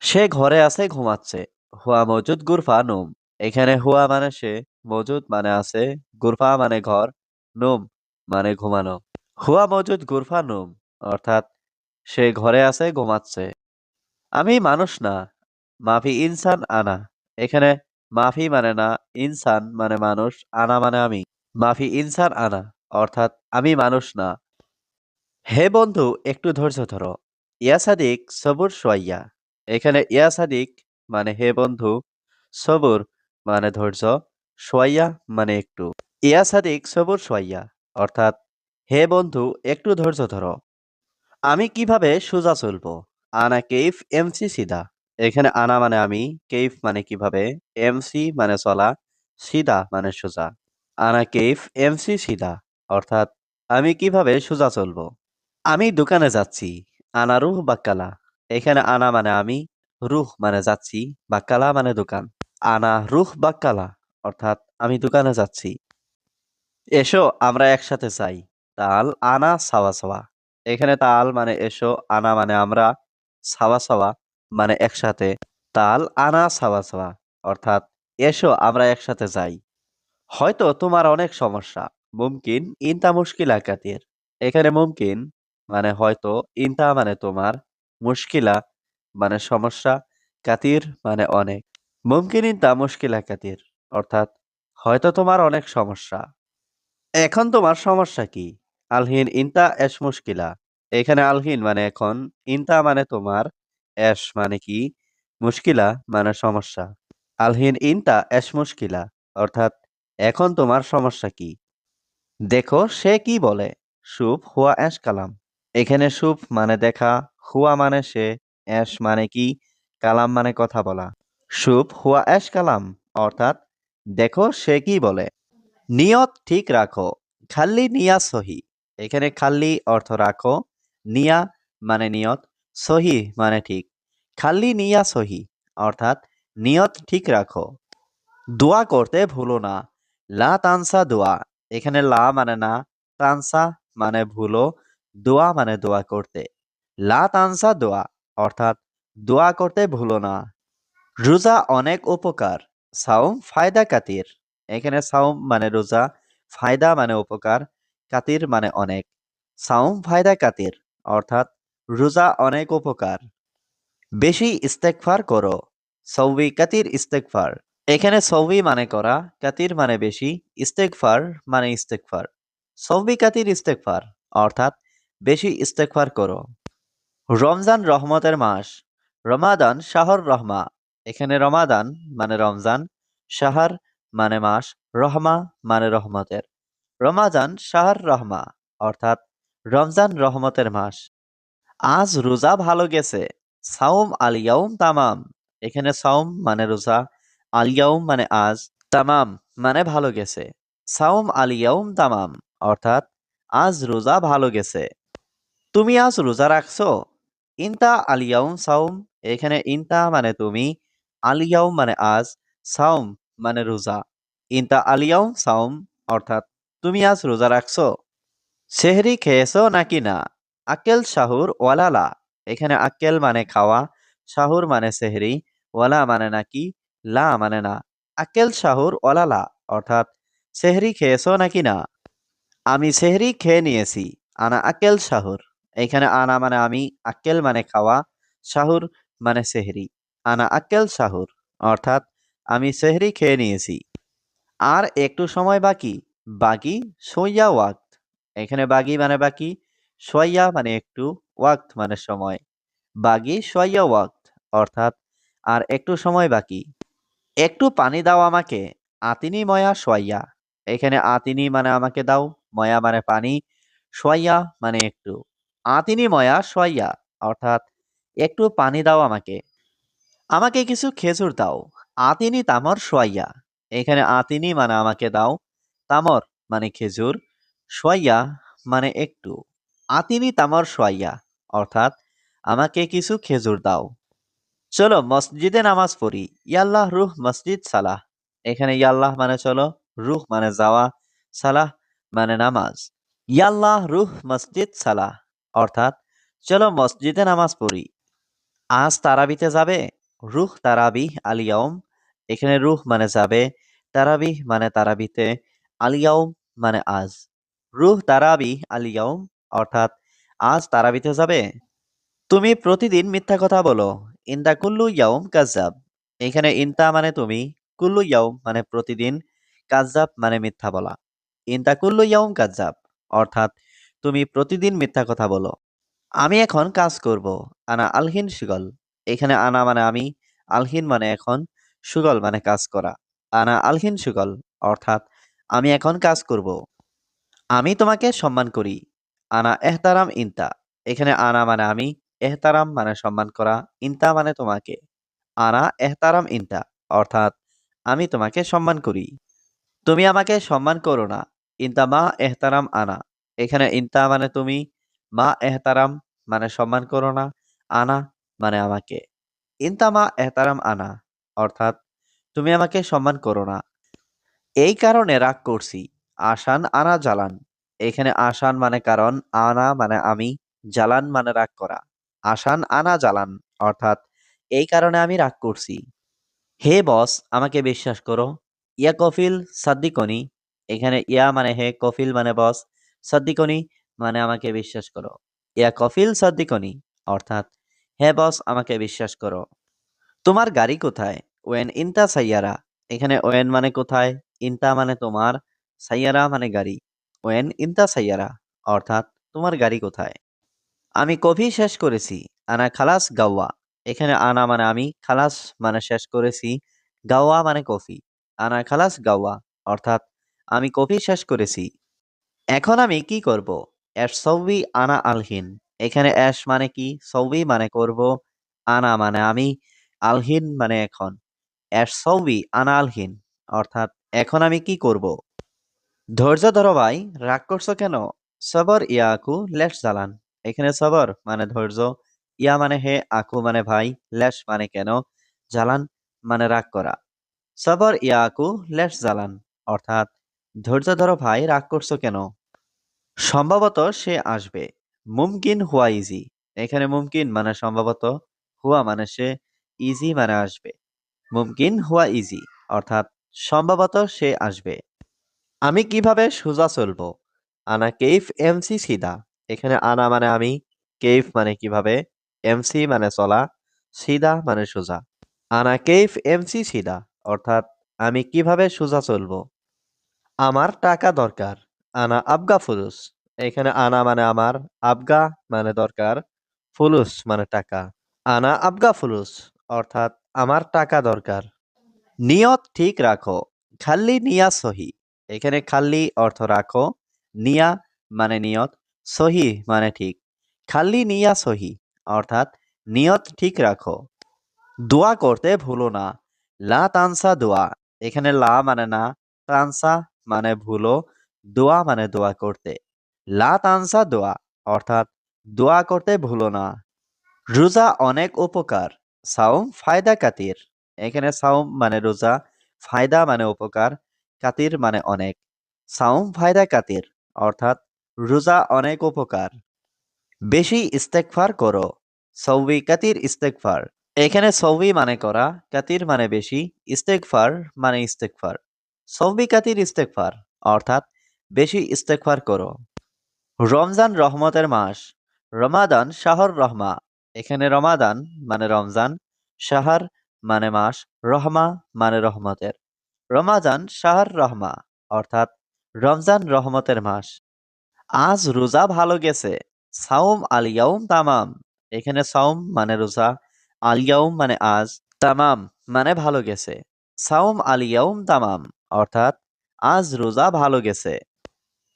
সে ঘরে আছে ঘুমাচ্ছে, হুয়া মজুদ গুরফা নোম। এখানে হুয়া মানে সে, মজুদ মানে আছে, গুরফা মানে ঘর, নোম মানে ঘুমানো। হুয়া মজুদ গুরফা নোম, অর্থাৎ সে ঘরে আছে ঘুমাচ্ছে। আমি মানুষ না, মাফি ইনসান আনা। এখানে মাফি মানে না, ইনসান মানে মানুষ, আনা মানে আমি। মাফি ইনসান আনা, অর্থাৎ আমি মানুষ না। হে বন্ধু একটু ধৈর্য ধরো, ইয়া সাদিক সবুর সোয়াইয়া। এখানে ইয়া সাদিক মানে হে বন্ধু, সবুর মানে ধৈর্য, সোয়াইয়া মানে একটু। ইয়া সাদিক সবুর সোয়াইয়া, অর্থাৎ হে বন্ধু একটু ধৈর্য ধরো। আমি কিভাবে সোজা চলবো, আনা কেইফ এমসি সিধা। এখানে আনা মানে আমি, কেইফ মানে কিভাবে, এমসি মানে চলা, সিধা মানে সোজা। আনা কেইফ এমসি সিধা, অর্থাৎ আমি কিভাবে সোজা চলবো। আমি দোকানে যাচ্ছি, আনা রুহ বাক্কালা। এখানে আনা মানে আমি, রুহ মানে যাচ্ছি, বাক্কালা মানে দোকান। আনা রুহ বাক্কালা, অর্থাৎ আমি দোকানে যাচ্ছি। এসো আমরা একসাথে যাই, তাল আনা সাওয়া সাওয়া। এখানে তাল মানে এসো, আনা মানে আমরা, সাওয়া সাওয়া মানে একসাথে। তাল আনা সাওয়া সাওয়া, অর্থাৎ এসো আমরা একসাথে যাই। হয়তো তোমার অনেক সমস্যা, মুমকিন ইনতা মুশকিলা কাতির। এখানে মুমকিন মানে হয়তো, ইনতা মানে তোমার, মুশকিলা মানে সমস্যা, কাতির মানে অনেক। মুমকিন ইনতা মুশকিলা কাতির, অর্থাৎ হয়তো তোমার অনেক সমস্যা। এখন তোমার সমস্যা কি, আলহিন ইনতা এস মুশকিলা। এখানে আলহিন মানে এখন, ইনতা মানে তোমার, এস মানে কি, মুশকিলা মানে সমস্যা। আলহিন ইনতা এস মুশকিলা, অর্থাৎ এখন তোমার সমস্যা কি। দেখো সে কি বলে, শুভ হুয়া এস কালাম। এখানে শুভ মানে দেখা, হুয়া মানে সে, এস মানে কি, কালাম মানে কথা বলা। শুভ হুয়া এস কালাম, অর্থাৎ দেখো সে কি বলে। নিয়ত ঠিক রাখো, খাল্লি নিয়া সহি। এখানে খাল্লি অর্থ রাখো, নিয়া মানে নিয়ত, সহি মানে ঠিক। খাল্লি নিয়া সহি, অর্থাৎ নিয়ত ঠিক রাখো। দোয়া করতে ভুলো না, লা তানসা দোয়া। এখানে লা মানে না, তানসা মানে ভুলো, দোয়া মানে দোয়া করতে। লা তানসা দোয়া, অর্থাৎ দোয়া করতে ভুলো না। রোজা অনেক উপকার, সাওম ফায়দা কাতির। এখানে সাওম মানে রোজা, ফায়দা মানে উপকার, কাতির মানে অনেক। সাওম ফায়দা কাতির, অর্থাৎ রোজা অনেক উপকার। বেশি ইস্তেগফার করো, সৌবি কাতির ইস্তেগফার। এখানে সৌবি মানে করা, কাতির মানে বেশি, ইস্তেগফার মানে ইস্তেগফার। সৌবি কাতির ইস্তেগফার, অর্থাৎ বেশি ইস্তেগফার করো। রমজান রহমতের মাস, রমাদান শাহর রহমা। এখানে রমাদান মানে রমজান, শাহর মানে মাস, রহমা মানে রহমতের। রমাদান শাহর রহমা, অর্থাৎ রমজান রহমতের মাস। আজ রোজা ভালো গেছে, সাওম আল ইয়াউম তামাম। এখানে সাওম মানে রোজা, আল ইয়াউম মানে আজ, তামাম মানে ভালো গেছে। সাওম আল ইয়াউম তামাম, অর্থাৎ আজ রোজা ভালো গেছে। তুমি আজ রোজা রাখছো, ইনতা আল ইয়াউম সাওম। এখানে ইনতা মানে তুমি, আল ইয়াউম মানে আজ, সাওম মানে রোজা। ইনতা আল ইয়াউম সাওম, অর্থাৎ তুমি আজ রোজা রাখছো। সেহরি খেয়েছো নাকি না, আকেল শাহুর ওয়ালালা। এখানে আকেল মানে খাওয়া, শাহুর মানে সেহরি, ওয়ালা মানে নাকি, লা মানে না। আকেল শাহুর ওয়ালালা, অর্থাৎ সেহরি খেয়েছো নাকি না। আমি সেহরি খেয়ে নিয়েছি, আনা আকেল শাহুর। এখানে আনা মানে আমি, আকেল মানে খাওয়া, শাহুর মানে সেহরি। আনা আকেল শাহুর, অর্থাৎ আমি সেহরি খেয়ে নিয়েছি। আর একটু সময় বাকি, বাকি সইয়া ওয়াক্ত। এখানে বাগি মানে বাকি, সইয়া মানে একটু, ওয়াক্ত মানে সময়। বাগি সইয়া ওয়াক্ত, অর্থাৎ আর একটু সময় বাকি। একটু পানি দাও আমাকে, আতিনি ময়া সোয়াইয়া। এখানে আতিনি মানে আমাকে দাও, ময়া মানে পানি, সোয়াইয়া মানে একটু। আতিনি ময়া সোয়াইয়া, অর্থাৎ একটু পানি দাও আমাকে। আমাকে কিছু খেজুর দাও, আতিনি তামর সোয়াইয়া। এখানে আতিনি মানে আমাকে দাও, তামর মানে খেজুর, সোয়াইয়া মানে একটু। আতিনি তামর সোয়াইয়া অর্থাৎ আমাকে কিছু খেজুর দাও। চলো মসজিদে নামাজ পড়ি। ইয়াল্লাহ রুহ মসজিদ সালাহ। এখানে ইয়াল্লাহ মানে চলো, রুহ মানে যাওয়া, সালাহ মানে নামাজ। ইয়াল্লাহ রুহ মসজিদ সালাহ অর্থাৎ চলো মসজিদে নামাজ পড়ি। আজ তারাবিতে যাবে? রুহ তারাবিহ আলিয়াউম। এখানে রুহ মানে যাবে, তারাবিহ মানে তারাবিতে, আলিয়াউম মানে আজ। রুহ তারাবিহ আলিয়াউম অর্থাৎ আজ তারাবিতে যাবে। তুমি প্রতিদিন মিথ্যা কথা বলো। ইনতা কুল্লু ইয়াউম কাজ্জাব। এখানে ইনতা মানে তুমি, কুল্লু ইয়াউম মানে প্রতিদিন, কাজ্জাব মানে মিথ্যা বলা। ইনতা কুল্লু ইয়াউম কাজ্জাব অর্থাৎ তুমি প্রতিদিন মিথ্যা কথা বলো। আমি এখন কাজ করব। আনা আলহিন সুগল। এখানে আনা মানে আমি, আলহিন মানে এখন, সুগল মানে কাজ করা। আনা আলহিন সুগল অর্থাৎ আমি এখন কাজ করব। আমি তোমাকে সম্মান করি। আনা এহতারাম ইনতা। এখানে আনা মানে আমি, এহতারাম মানে সম্মান করা, ইনতা মানে তোমাকে। আনা এহতারাম ইনতা অর্থাৎ আমি তোমাকে সম্মান করি। তুমি আমাকে সম্মান করো না। ইনতা মা এহতারাম আনা। এখানে ইনতা মানে তুমি, মা এহতারাম মানে সম্মান করো না, আনা মানে আমাকে। ইনতা মা এহতারাম আনা অর্থাৎ তুমি আমাকে সম্মান করো না। এই কারণে রাগ করছি। আসান আনা জ্বালান। এখানে আসান মানে কারণ, আনা মানে আমি, জ্বালান মানে রাগ করা। আসান আনা জ্বালান অর্থাৎ এই কারণে আমি রাগ করছি। হে বস, আমাকে বিশ্বাস করো। ইয়া কফিল সাদ্দিকনি। এখানে ইয়া মানে হে, কফিল মানে বস, সাদ্দিকনি মানে আমাকে বিশ্বাস করো। ইয়া কফিল সাদ্দিকনি অর্থাৎ হে বস, আমাকে বিশ্বাস করো। তোমার গাড়ি কোথায়? ওয়েন ইনতা সাইয়ারা। এখানে ওয়েন মানে কোথায়, ইনতা মানে তোমার, সাইয়ারা মানে গাড়ি। ওয়েন ইনতা সাইয়ারা অর্থাৎ তোমার গাড়ি কোথায়? আমি কফি শেষ করেছি। আনা খালাস গাওয়া। এখানে আনা মানে আমি, খালাস মানে শেষ করেছি, গাওয়া মানে কফি। আনা খালাস গাওয়া অর্থাৎ আমি কফি শেষ করেছি। এখন আমি কি করব? এস সৌবি আনা আলহিন। এখানে এস মানে কি, সৌবি মানে করব, আনা মানে আমি, আলহিন মানে এখন। এস সৌবি আনা আলহিন অর্থাৎ এখন আমি কি করব? ধৈর্য ধরো ভাই, রাগ করছো কেন? সবর ইয়া আকু লেশ জ্বালান। এখানে সবর মানে ধৈর্য, ইয়া মানে হে, আকু মানে ভাই, লেশ মানে কেন, জ্বালান মানে রাগ করা। সবর ইয়া আকু লেশ জ্বালান অর্থাৎ ধৈর্য ধরো ভাই, রাগ করছো কেন? সম্ভবত সে আসবে। মুমকিন হুয়া ইজি। এখানে মুমকিন মানে সম্ভবত, হুয়া মানে সে, ইজি মানে আসবে। মুমকিন হুয়া ইজি অর্থাৎ সম্ভবত সে আসবে। আমি কিভাবে সোজা চলবো? আনা কেইফ এমসি সিদা। এখানে আনা মানে আমি, কেইফ মানে কিভাবে, এমসি মানে চলা, সিদা মানে সোজা। আনা কেইফ এমসি সিদা অর্থাৎ আমি কিভাবে সোজা চলবো। আমার টাকা দরকার। আনা আবগা ফুলুস। এখানে আনা মানে আমার, আবগা মানে দরকার, ফুলুস মানে টাকা। আনা আবগা ফুলুস অর্থাৎ আমার টাকা দরকার। নিয়ত ঠিক রাখো। খাল্লি নিয়া সহি। এখানে খাল্লি অর্থ রাখো, নিয়া মানে নিয়ত, সহি মানে ঠিক। খাল্লি নিয়া সহি অর্থাৎ নিয়ত ঠিক রাখো। দোয়া করতে ভুলো না। লা তানসা দোয়া। এখানে লা মানে না, তানসা মানে ভুলো, দোয়া মানে দোয়া করতে। লা তানসা দোয়া অর্থাৎ দোয়া করতে ভুলো না। রোজা অনেক উপকার। সাওম ফায়দা কাতির। এখানে সাওম মানে রোজা, ফায়দা মানে উপকার, কাতির মানে অনেক। সাওম ফায়দা কাতির অর্থাৎ রোজা অনেক উপকার। বেশি ইস্তেগফার করো। সৌবি কাতির ইস্তেগফার। এখানে সৌবি মানে করা, কাতির মানে বেশি, ইস্তেগফার মানে ইস্তেগফার। সৌবি কাতির ইস্তেগফার অর্থাৎ বেশি ইস্তেগফার করো। রমজান রহমতের মাস। রমাদান শাহর রহমা। এখানে রমাদান মানে রমজান, শাহর মানে মাস, রহমা মানে রহমতের। রমাদান শাহর রহমা অর্থাৎ রমজান রহমতের মাস। আজ রোজা ভালো গেছে। সাওম আল ইয়াউম তামাম। এখানে সাওম মানে রোজা, আল ইয়াউম মানে আজ, তামাম মানে ভালো গেছে। সাওম আল ইয়াউম তামাম অর্থাৎ আজ রোজা ভালো গেছে।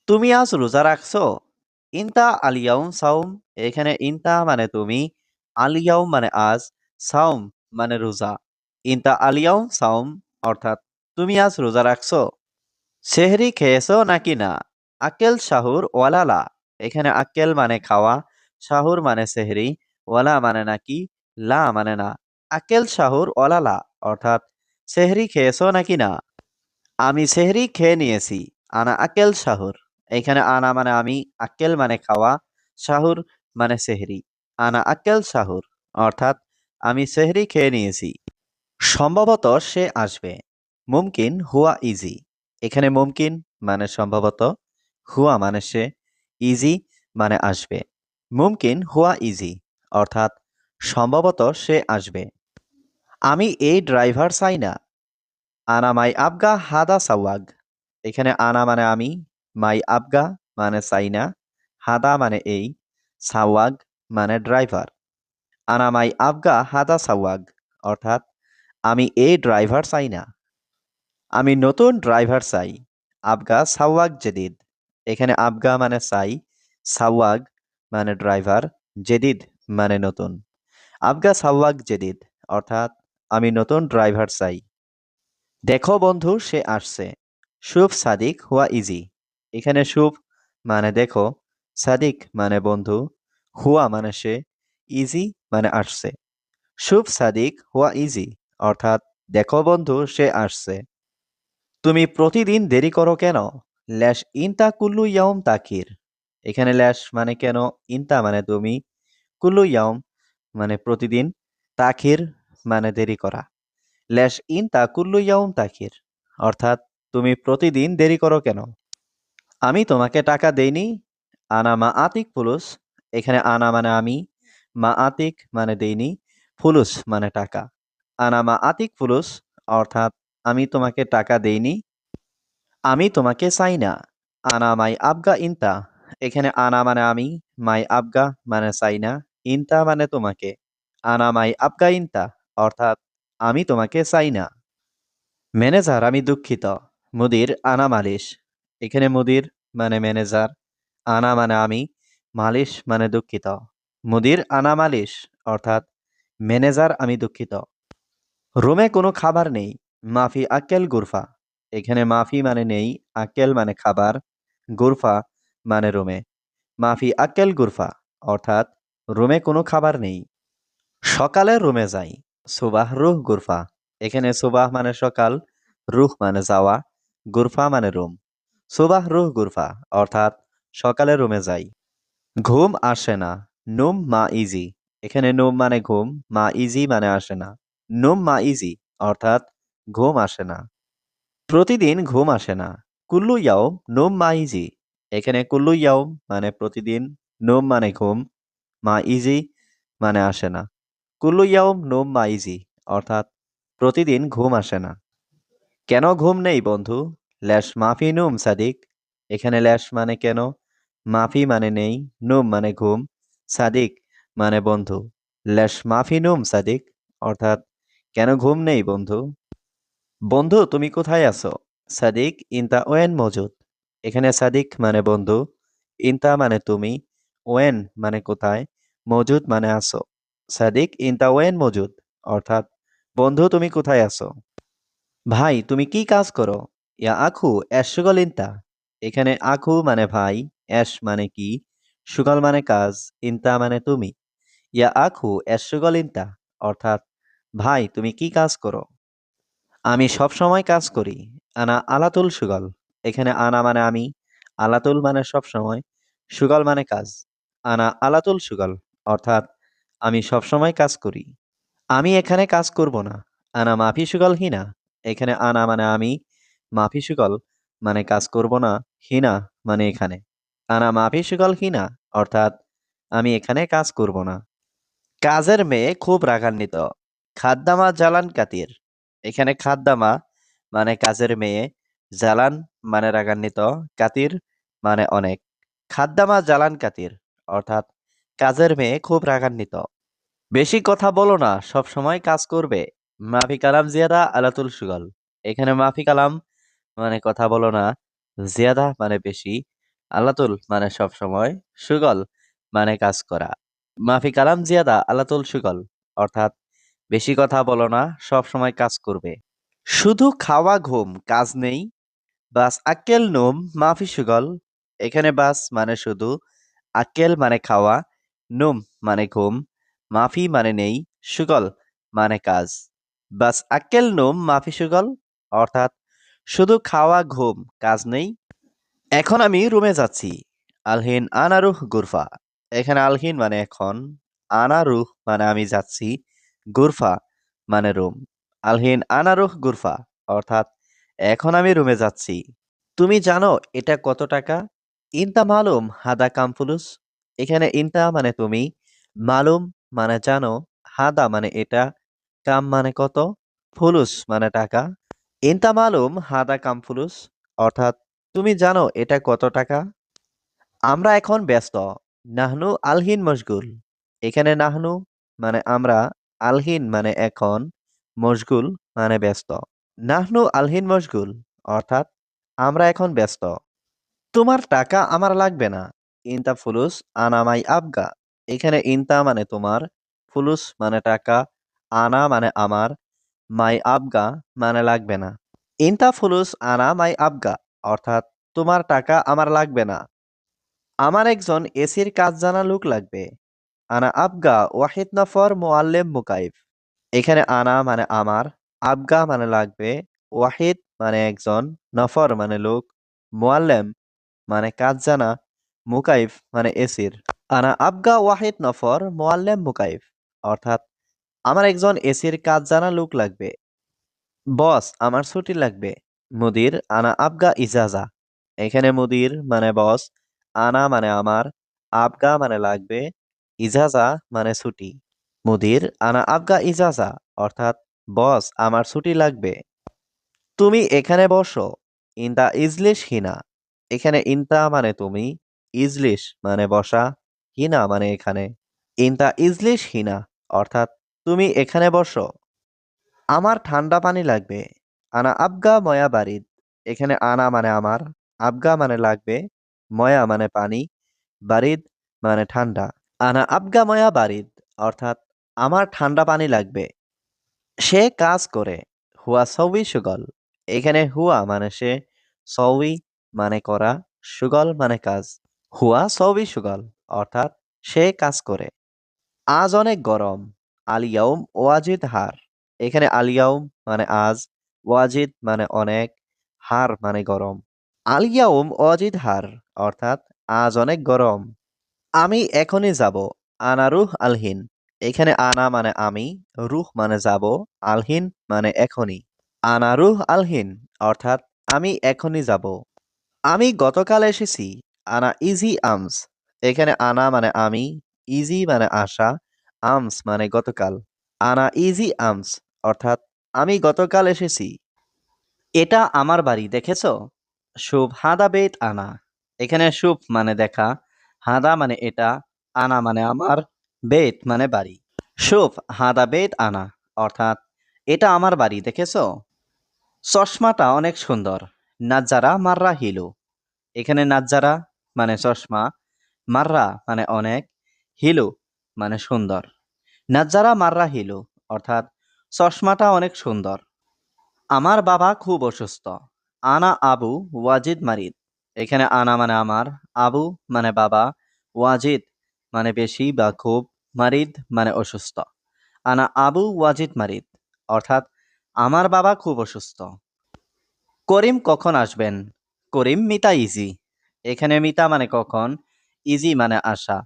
তুমি আজ রোজা রাখছো? ইনতা আলিয়াউম সাউম। এখানে ইনতা মানে তুমি, আলিয়াউম মানে আজ, সাউম মানে রোজা। ইনতা আলিয়াউম সাউম অর্থাৎ তুমি আজ রোজা রাখছো। সেহরি খেয়েছো নাকি না? আক্কেল সাহুর ওয়ালালা। এখানে আক্কেল মানে খাওয়া, সাহুর মানে সেহরি, ওয়ালা মানে নাকি, লা মানে না। আক্কেল সাহুর ওয়ালালা অর্থাৎ সেহরি খেয়েছো নাকি না। আমি সেহরি খেয়ে নিয়েছি। আনা আক্কেল সাহুর। এখানে আনা মানে আমি, আক্কেল মানে খাওয়া, সাহুর মানে সেহরি। আনা আক্কেল সাহুর অর্থাৎ আমি সেহরি খেয়ে নিয়েছি। সম্ভবত সে আসবে। মুমকিন হুয়া ইজি। এখানে মুমকিন মানে সম্ভবত, হুয়া মানে সে, ইজি মানে আসবে। মুমকিন হুয়া ইজি অর্থাৎ সম্ভবত সে আসবে। আমি এই ড্রাইভার চাই না। আনা মাই আবগা হাদা সাওয়াগ। এখানে আনা মানে আমি, মাই আবগা মানে চাই না, হাদা মানে এই, সাওয়াগ মানে ড্রাইভার। আনা মাই আবগা হাদা সাওয়াগ অর্থাৎ আমি এই ড্রাইভার চাই না। আমি নতুন ড্রাইভার চাই। আবগা সাওয়াগ জেদিদ। এখানে আবগা মানে চাই, সাওয়াগ মানে ড্রাইভার, জেদিদ মানে নতুন। আবগা সাওয়াগ জেদিদ অর্থাৎ আমি নতুন ড্রাইভার চাই। দেখো বন্ধু সে আসছে। শুভ সাদিক হুয়া ইজি। এখানে শুভ মানে দেখো, সাদিক মানে বন্ধু, হুয়া মানে সে, ইজি মানে আসছে। শুভ সাদিক হুয়া ইজি অর্থাৎ দেখো বন্ধু সে আসছে। তুমি প্রতিদিন দেরি করো কেন? ল্যাশ ইনতা কুল্লু ইয়াউম তাকির। এখানে ল্যাশ মানে কেন, ইনতা মানে তুমি, কুল্লু ইয়াউম মানে প্রতিদিন, তাখির মানে দেরি করা। ল্যাশ ইনতা কুল্লু ইয়াউম তাখির অর্থাৎ তুমি প্রতিদিন দেরি করো কেন? আমি তোমাকে টাকা দেইনি। আনা মা আতিক ফুলুস। এখানে আনা মানে আমি, মা আতিক মানে দেইনি, ফুলুস মানে টাকা। আনা মা আতিক ফুলুস অর্থাৎ আমি তোমাকে টাকা দেইনি। আমি তোমাকে চাই না। আনা মাই আবগা ইনতা। এখানে আনা মানে আমি, মাই আবগা মানে চাই না, ইনতা মানে তোমাকে। আনা মাই আবগা ইনতা অর্থাৎ আমি তোমাকে চাই না। ম্যানেজার আমি দুঃখিত। মুদির আনা মালিশ। এখানে মুদির মানে ম্যানেজার, আনা মানে আমি, মালিশ মানে দুঃখিত। মুদির আনা মালিশ অর্থাৎ ম্যানেজার আমি দুঃখিত। রুমে কোনো খাবার নেই। মাফি আক্কেল গুরফা। এখানে মাফি মানে নেই, আক্কেল মানে খাবার, গুরফা মানে রুমে। মাফি আক্কেল গুরফা অর্থাৎ রুমে কোনো খাবার নেই। সকালে রুমে যাই। সুবাহ রুহ গুরফা। এখানে সুবাহ মানে সকাল, রুহ মানে যাওয়া, গুরফা মানে রুম। সুবাহ রুহ গুরফা অর্থাৎ সকালে রুমে যাই। ঘুম আসে না। নুম মা ইজি। এখানে নুম মানে ঘুম, মা ইজি মানে আসে না। নুম মা ইজি অর্থাৎ ঘুম আসে না। প্রতিদিন ঘুম আসে না। কুল্লু ইয়াউম নুম মা ইজি। এখানে কুল্লু ইয়াউম মানে প্রতিদিন, নুম মানে ঘুম, মা ইজি মানে আসে না। কুল্লু ইয়াউম নুম মা ইজি অর্থাৎ প্রতিদিন ঘুম আসে না। কেন ঘুম নেই বন্ধু? ল্যাশ মাফি নুম সাদিক। এখানে ল্যাশ মানে কেন, মাফি মানে নেই, নুম মানে ঘুম, সাদিক মানে বন্ধু। ল্যাশ মাফি নুম সাদিক অর্থাৎ কেন ঘুম নেই বন্ধু? বন্ধু তুমি কোথায় আছো? সাদিক ইনতা ওয়েন মজুদ। এখানে সাদিক মানে বন্ধু, ইনতা মানে তুমি, ওয়েন মানে কোথায়, মজুদ মানে আছো। সাদিক ইনতা ওয়েন মজুদ অর্থাৎ বন্ধু তুমি কোথায় আছো? ভাই তুমি কি কাজ করো? ইয়া আখু এস সুগল ইনতা। এখানে আখু মানে ভাই, এস মানে কি, সুগল মানে কাজ, ইনতা মানে তুমি। ইয়া আখু এস সুগল ইনতা অর্থাৎ ভাই তুমি কি কাজ করো? আমি সব সময় কাজ করি। আনা আলাতুল সুগল। এখানে আনা মানে আমি, আলাতুল মানে সব সময়, সুগল মানে কাজ। আনা আলাতুল সুগল অর্থাৎ আমি সব সময় কাজ করি। আমি এখানে কাজ করব না। আনা মাফি সুগল হিনা। এখানে আনা মানে আমি, মাফি সুগল মানে কাজ করব না, হিনা মানে এখানে। আনা মাফি সুগল হিনা অর্থাৎ আমি এখানে কাজ করব না। কাজের মেয়ে খুব রাগান্বিত। খাদ্দামা জালান কাতির। এখানে খাদ্দামা মানে কাজের মেয়ে, জালান মানে রাগান্বিত, কাতির মানে অনেক। খাদ্দামা জালান কাতির অর্থাৎ কাজের মেয়ে খুব রাগান্বিত। বেশি কথা বলো না, সব সময় কাজ করবে। মাফি কালাম জিয়াদা আলাতুল সুগল। এখানে মাফি কালাম মানে কথা বলো না, জিয়াদা মানে বেশি, আলাতুল মানে সব সময়, সুগল মানে কাজ করা। মাফি কালাম জিয়াদা আলাতুল সুগল অর্থাৎ বেশি কথা বলো না, সব সময় কাজ করবে। শুধু খাওয়া ঘুম, কাজ নেই। বাস আক্কেল নোম মাফি সুগল। এখানে বাস মানে শুধু, আক্কেল মানে খাওয়া, নুম মানে ঘুম, মাফি মানে নেই, সুগল মানে কাজ। বাস আক্কেল নুম মাফি সুগল, অর্থাৎ শুধু খাওয়া ঘুম, কাজ নেই। এখন আমি রুমে যাচ্ছি। আলহিন আনারুহ গুরফা। এখানে আলহিন মানে এখন, আনারুহ মানে আমি যাচ্ছি, গুরফা মানে রুম। আলহিন আনারুহ গুরফা, অর্থাৎ এখন আমি রুমে যাচ্ছি। তুমি জানো এটা কত টাকা? ইনতা মালুম হাদা কাম ফুলুস। এখানে ইনতা মানে তুমি, মালুম মানে জানো, হাদা মানে এটা, কাম মানে কত, ফুলুস মানে টাকা। ইনতা মালুম হাদা কাম ফুলুস, অর্থাৎ তুমি জানো এটা কত টাকা? আমরা এখন ব্যস্ত। নাহনু আলহিন মশগুল। এখানে নাহনু মানে আমরা, আলহিন মানে এখন, মশগুল মানে ব্যস্ত। নাহনু আলহিন মশগুল, অর্থাৎ আমরা এখন ব্যস্ত। তোমার টাকা আমার লাগবে না। ইনতা ফুলুস আনা মাই আবগা। এখানে ইনতা মানে তোমার, ফুলুস মানে টাকা, আনা মানে আমার, মাই আবগা মানে লাগবে না। ইনতা ফুলুস আনা মাই আবগা, অর্থাৎ তোমার টাকা আমার লাগবে না। আমার একজন এসির কাজ জানা লোক লাগবে। আনা আবগা ওয়াহিদ নফর মোয়াল্লেম মুকাইফ। এখানে আনা মানে আমার, আবগা মানে লাগবে, ওয়াহিদ মানে একজন, নফর মানে লোক, মোয়াল্লেম মানে কাজ জানা, মুকাইফ মানে এসির। আনা আবগা ওয়াহিদ নফর মোয়াল্লেম মুকাইফ, অর্থাৎ আমার একজন এসির কাজ জানা লোক লাগবে। বস আমার ছুটি লাগবে। মুদির আনা আবগা ইজাজা। এখানে মুদির মানে বস, আনা মানে আমার, আবগা মানে লাগবে, ইজাজা মানে ছুটি। মুদির আনা আবগা ইজাজা, অর্থাৎ বস আমার ছুটি লাগবে। তুমি এখানে বসো। ইনতা ইজলিশ হিনা। এখানে ইনতা মানে তুমি, ইজলিশ মানে বসা, হিনা মানে এখানে। ইনতা ইজলিশ হিনা, অর্থাৎ তুমি এখানে বসো। আমার ঠান্ডা পানি লাগবে। আনা আবগা ময়া বারিদ। এখানে আনা মানে আমার, আবগা মানে লাগবে, ময়া মানে পানি, বারিদ মানে ঠান্ডা। আনা আবগা ময়া বারিদ, অর্থাৎ আমার ঠান্ডা পানি লাগবে। সে কাজ করে। হুয়া সউই সুগল। এখানে হুয়া মানে সে, সউই মানে করা, সুগল মানে কাজ। হুয়া সউই সুগল, অর্থাৎ সে কাজ করে। আজ অনেক গরম। আলিয়াউম ওয়াজিদ হার। এখানে আলিয়াউম মানে আজ, ওয়াজিদ মানে অনেক, হার মানে গরম। আলিয়াউম ওয়াজিদ হার, অর্থাৎ আজ অনেক গরম। আমি এখনই যাব। আনা রুহ আলহিন। এখানে আনা মানে আমি, রুহ মানে যাব, আলহিন মানে এখনই। আনা রুহ আলহিন, অর্থাৎ আমি এখনই যাব। আমি গতকাল এসেছি। আনা ইজি আমস। এখানে আনা মানে আমি, ইজি মানে আসা, আমস মানে গতকাল। আনা ইজি আমস, অর্থাৎ আমি গতকাল এসেছি। এটা আমার বাড়ি দেখেছো? শুভ হাদা বেত আনা। এখানে শুভ মানে দেখা, হাদা মানে এটা, আনা মানে আমার, বেত মানে বাড়ি। শুভ হাদা বেত আনা, অর্থাৎ এটা আমার বাড়ি দেখেছো? চশমাটা অনেক সুন্দর। নাজ্জারা মাররা হিলু। এখানে নাজ্জারা মানে চশমা, মাররা মানে অনেক, হিলু মানে সুন্দর। নাজ্জারা মাররা হিলু, অর্থাৎ চশমাটা অনেক সুন্দর। আমার বাবা খুব অসুস্থ। আনা আবু ওয়াজিদ মারিদ। এখানে আনা মানে আমার, আবু মানে বাবা, ওয়াজিদ মানে বেশি বা খুব, মারিদ মানে অসুস্থ। আনা আবু ওয়াজিদ মারিদ, অর্থাৎ আমার বাবা খুব অসুস্থ। করিম কখন আসবেন? করিম মিতা ইজি। এখানে মিতা মানে কখন, ইজি মানে আসা।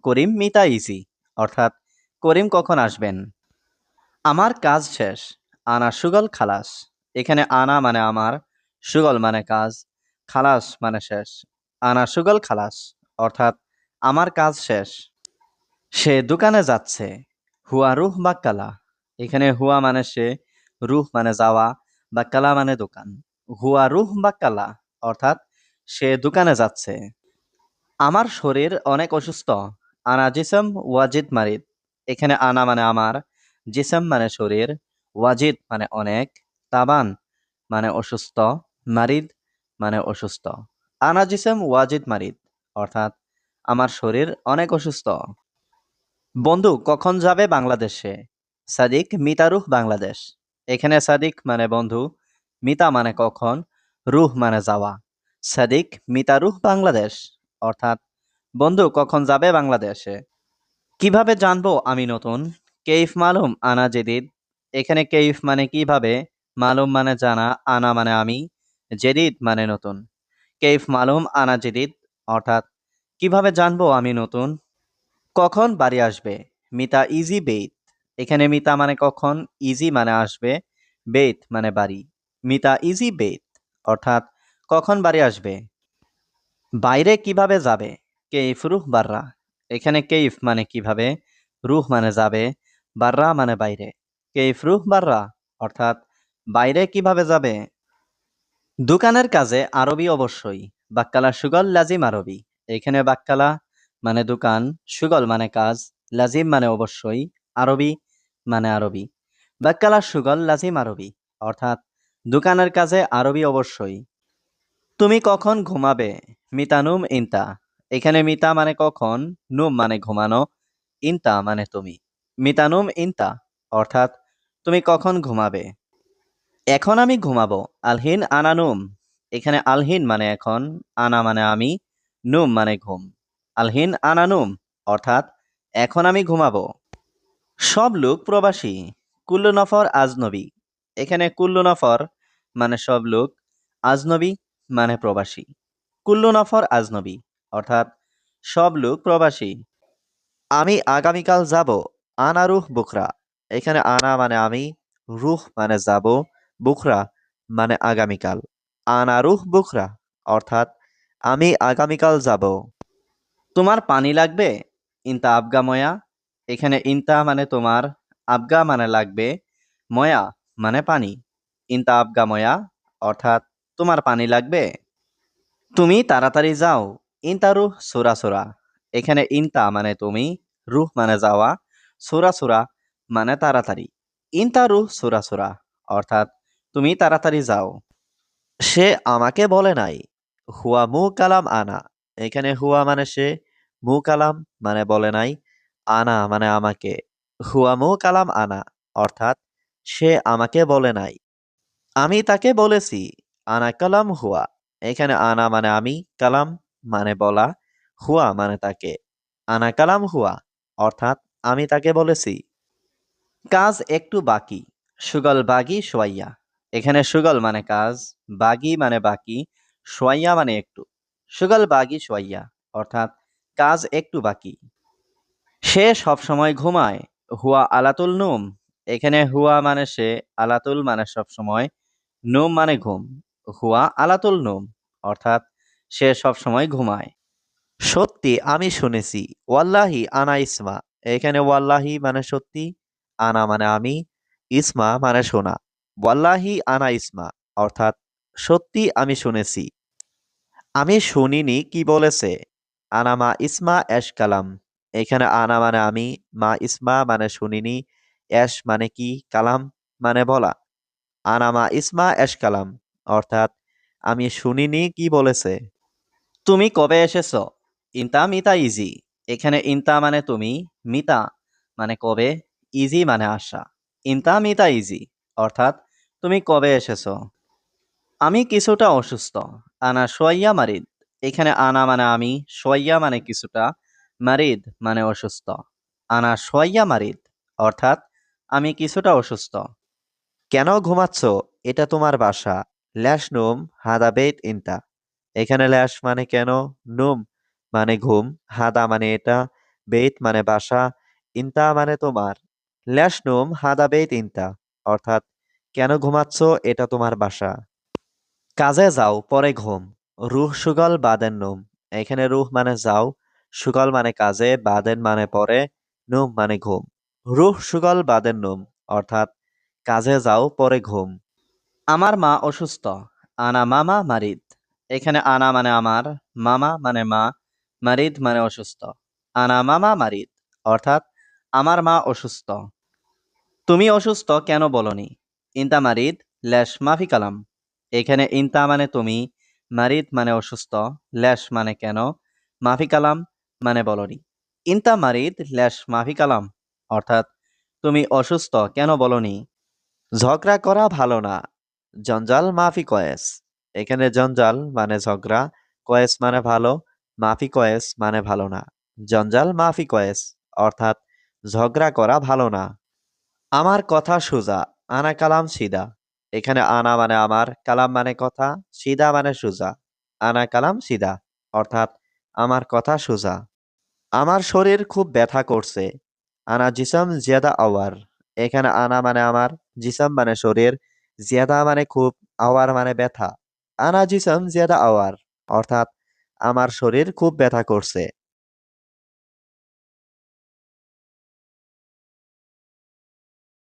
করিম মিতা ইজি, অর্থাৎ করিম কখন আসবেন? আমার কাজ শেষ। আনা সুগল খালাস। এখানে আনা মানে আমার, সুগল মানে কাজ, খালাস মানে শেষ। আনা সুগল খালাস, অর্থাৎ আমার কাজ শেষ। সে দোকানে যাচ্ছে। হুয়া রুহ বাক্কালা। এখানে হুয়া মানে সে, রুহ মানে যাওয়া, বাক্কালা মানে দোকান। হুয়া রুহ বাক্কালা, অর্থাৎ সে দোকানে যাচ্ছে। আমার শরীর অনেক অসুস্থ। আনা জিসম ওয়াজিদ মারিদ। এখানে আনা মানে আমার, জিসম মানে শরীর, ওয়াজিদ মানে অনেক, তাবান মানে অসুস্থ, মারিদ মানে অসুস্থ। আনা জিসম ওয়াজিদ মারিদ, অর্থাৎ আমার শরীর অনেক অসুস্থ। বন্ধু কখন যাবে বাংলাদেশে? সাদিক মিতা রুহ বাংলাদেশ। এখানে সাদিক মানে বন্ধু, মিতা মানে কখন, রুহ মানে যাওয়া। সাদিক মিতারুহ বাংলাদেশ, অর্থাৎ বন্ধু কখন যাবে বাংলাদেশে। কিভাবে জানবো আমি নতুন? কেইফ মালুম আনা জেদিদ। এখানে কেইফ মানে কিভাবে, মালুম মানে জানা, আনা মানে আমি, জেদিদ মানে নতুন। কেইফ মালুম আনা জেদিদ, অর্থাৎ কিভাবে জানবো আমি নতুন। কখন বাড়ি আসবে? মিতা ইজি বেইত। এখানে মিতা মানে কখন, ইজি মানে আসবে, বেইত মানে বাড়ি। মিতা ইজি বেইত, অর্থাৎ কখন বাড়ি আসবে। বাইরে কিভাবে যাবে? কেইফ রুহ বাররা। এখানে কেইফ মানে কিভাবে, রুহ মানে যাবে, বাররা মানে বাইরে। কেইফ রুহ বাররা, অর্থাৎ বাইরে কিভাবে যাবে। দোকানের কাজে আরবি অবশ্যই। বাক্কালা সুগল লাজিম আরবি। এখানে বাক্কালা মানে দোকান, সুগল মানে কাজ, লাজিম মানে অবশ্যই, আরবি মানে আরবি। বাক্কালা সুগল লাজিম আরবি, অর্থাৎ দোকানের কাজে আরবি অবশ্যই। তুমি কখন ঘুমাবে? মিতানুম ইনতা। এখানে মিতা মানে কখন, নুম মানে ঘুমানো, ইনতা মানে তুমি। মিতানুম ইনতা, অর্থাৎ তুমি কখন ঘুমাবে। এখন আমি ঘুমাবো। আলহিন আনানুম। এখানে আলহিন মানে এখন, আনা মানে আমি, নুম মানে ঘুম। আলহিন আনানুম, অর্থাৎ এখন আমি ঘুমাবো। সব লোক প্রবাসী। কুল্লু নফর আজনবী। এখানে কুল্লু নফর মানে সব লোক, আজনবী মানে প্রবাসী। কুল্লু নফর আজনবী, অর্থাৎ সব লোক প্রবাসী। আমি আগামীকাল যাব। আনা রুহ বুকরা। এখানে আনা মানে আমি, রুহ মানে যাব, বুকরা মানে আগামীকাল। আনা রুহ বুকরা, অর্থাৎ আমি আগামীকাল যাব। তোমার পানি লাগবে? ইনতা আবগা ময়া। এখানে ইনতা মানে তোমার, আবগা মানে লাগবে, ময়া মানে পানি। ইনতা আবগা ময়া, অর্থাৎ তোমার পানি লাগবে। তুমি তাড়াতাড়ি যাও। ইনতা রুহ সুরা সুরা। এখানে ইনতা মানে তুমি, রুহ মানে যাওয়া, সুরা সুরা মানে তাড়াতাড়ি। ইনতা রুহ সুরা সুরা, অর্থাৎ তুমি তাড়াতাড়ি যাও। সে আমাকে বলে নাই। হুয়া মু কালাম আনা। এখানে হুয়া মানে সে, মু কালাম মানে বলে নাই, আনা মানে আমাকে। হুয়া মু কালাম আনা, অর্থাৎ সে আমাকে বলে নাই। আমি তাকে বলেছি। আনা কালাম হুয়া। এখানে আনা মানে আমি, কালাম মানে বলা, হুয়া মানে তাকে। আনা কালাম হুয়া, অর্থাৎ আমি তাকে বলেছি। কাজ একটু বাকি। সুগল বাগি সোয়াইয়া। এখানে সুগল মানে কাজ, বাগি মানে বাকি, সোয়াইয়া মানে একটু। সুগল বাগি সোয়াইয়া, অর্থাৎ কাজ একটু বাকি। সে সবসময় ঘুমায়। হুয়া আলাতুল নুম। এখানে হুয়া মানে সে, আলাতুল মানে সবসময়, নুম মানে ঘুম। হুয়া আলাতুল নুম, অর্থাৎ সে সবসময় ঘুমায়। সত্যি আমি শুনেছি। ওয়াল্লাহি আনা ইসমা। এখানে ওয়াল্লাহি মানে সত্যি, আনা মানে আমি, ইসমা মানে শোনা। ওয়াল্লাহি আনা ইসমা, অর্থাৎ সত্যি আমি শুনেছি। আমি শুনিনি কি বলেছে। আনা মা ইসমা এশ কালাম। এখানে আনা মানে আমি, মা ইসমা মানে শুনিনি, এশ মানে কি, কালাম মানে বলা। আনা মা ইসমা এশ কালাম, অর্থাৎ আমি শুনিনি কি বলেছে। তুমি কবে এসেছো? ইনতা মিতা ইজি। এখানে ইনতা মানে তুমি, মিতা মানে কবে, ইজি মানে আসা। ইনতা মিতা ইজি, অর্থাৎ তুমি কবে এসেছো। আমি কিছুটা অসুস্থ। আনা সোয়াইয়া মারিদ। এখানে আনা মানে আমি, সোয়াইয়া মানে কিছুটা, মারিদ মানে অসুস্থ। আনা সোয়াইয়া মারিদ, অর্থাৎ আমি কিছুটা অসুস্থ। কেন ঘুমাচ্ছ? এটা তোমার বাসা। ল্যাশ নুম হাদা বেত ইনতা। এখানে ল্যাশ মানে কেন, নুম মানে ঘুম, হাদা মানে এটা, বেত মানে বাসা, ইনতা মানে তোমার। ল্যাশ নুম হাদা বেত ইনতা, অর্থাৎ কেন ঘুমাচ্ছ, এটা তোমার বাসা। কাজে যাও পরে ঘুম। রুহ সুগল বাদেন নুম। এখানে রুহ মানে যাও, সুগল মানে কাজে, বাদেন মানে পরে, নুম মানে ঘুম। রুহ সুগল বাদেন নুম, অর্থাৎ কাজে যাও পরে ঘুম। আমার মা অসুস্থ। আনা মামা মারিদ। এখানে আনা মানে আমার, মামা মানে মা, মারিদ মানে অসুস্থ। আনা মামা মারিদ, অর্থাৎ আমার মা অসুস্থ। তুমি অসুস্থ কেন বলনি? ইনতা মারিদ ল্যাশ মাফি কালাম। এখানে ইনতা মানে তুমি, মারিদ মানে অসুস্থ, ল্যাশ মানে কেন, মাফি কালাম মানে বলনি। ইনতা মারিদ ল্যাশ মাফি কালাম, অর্থাৎ তুমি অসুস্থ কেন বলনি। ঝগড়া করা ভালো না। জঞ্জাল মাফি কয়েস। এখানে জঞ্জাল মানে ঝগড়া, কয়েস মানে ভালো, মাফি কয়েস মানে ভালো না। জঞ্জাল মাফি কয়েস অর্থাৎ ঝগড়া করা ভালো না। আমার কথা সোজা, আনা কালাম সিদা। এখানে আনা মানে আমার, কালাম মানে কথা, সিদা মানে সোজা। আনা কালাম সিদা অর্থাৎ আমার কথা সোজা। আমার শরীর খুব ব্যথা করছে। আনা জিসম জিয়াদা আওয়ার। এখানে আনা মানে আমার, জিসম মানে শরীর, জিয়াদা মানে খুব, আওয়ার মানে ব্যথা। আনা জিসম জিয়াদা আওয়ার অর্থাৎ আমার শরীর খুব ব্যথা করছে।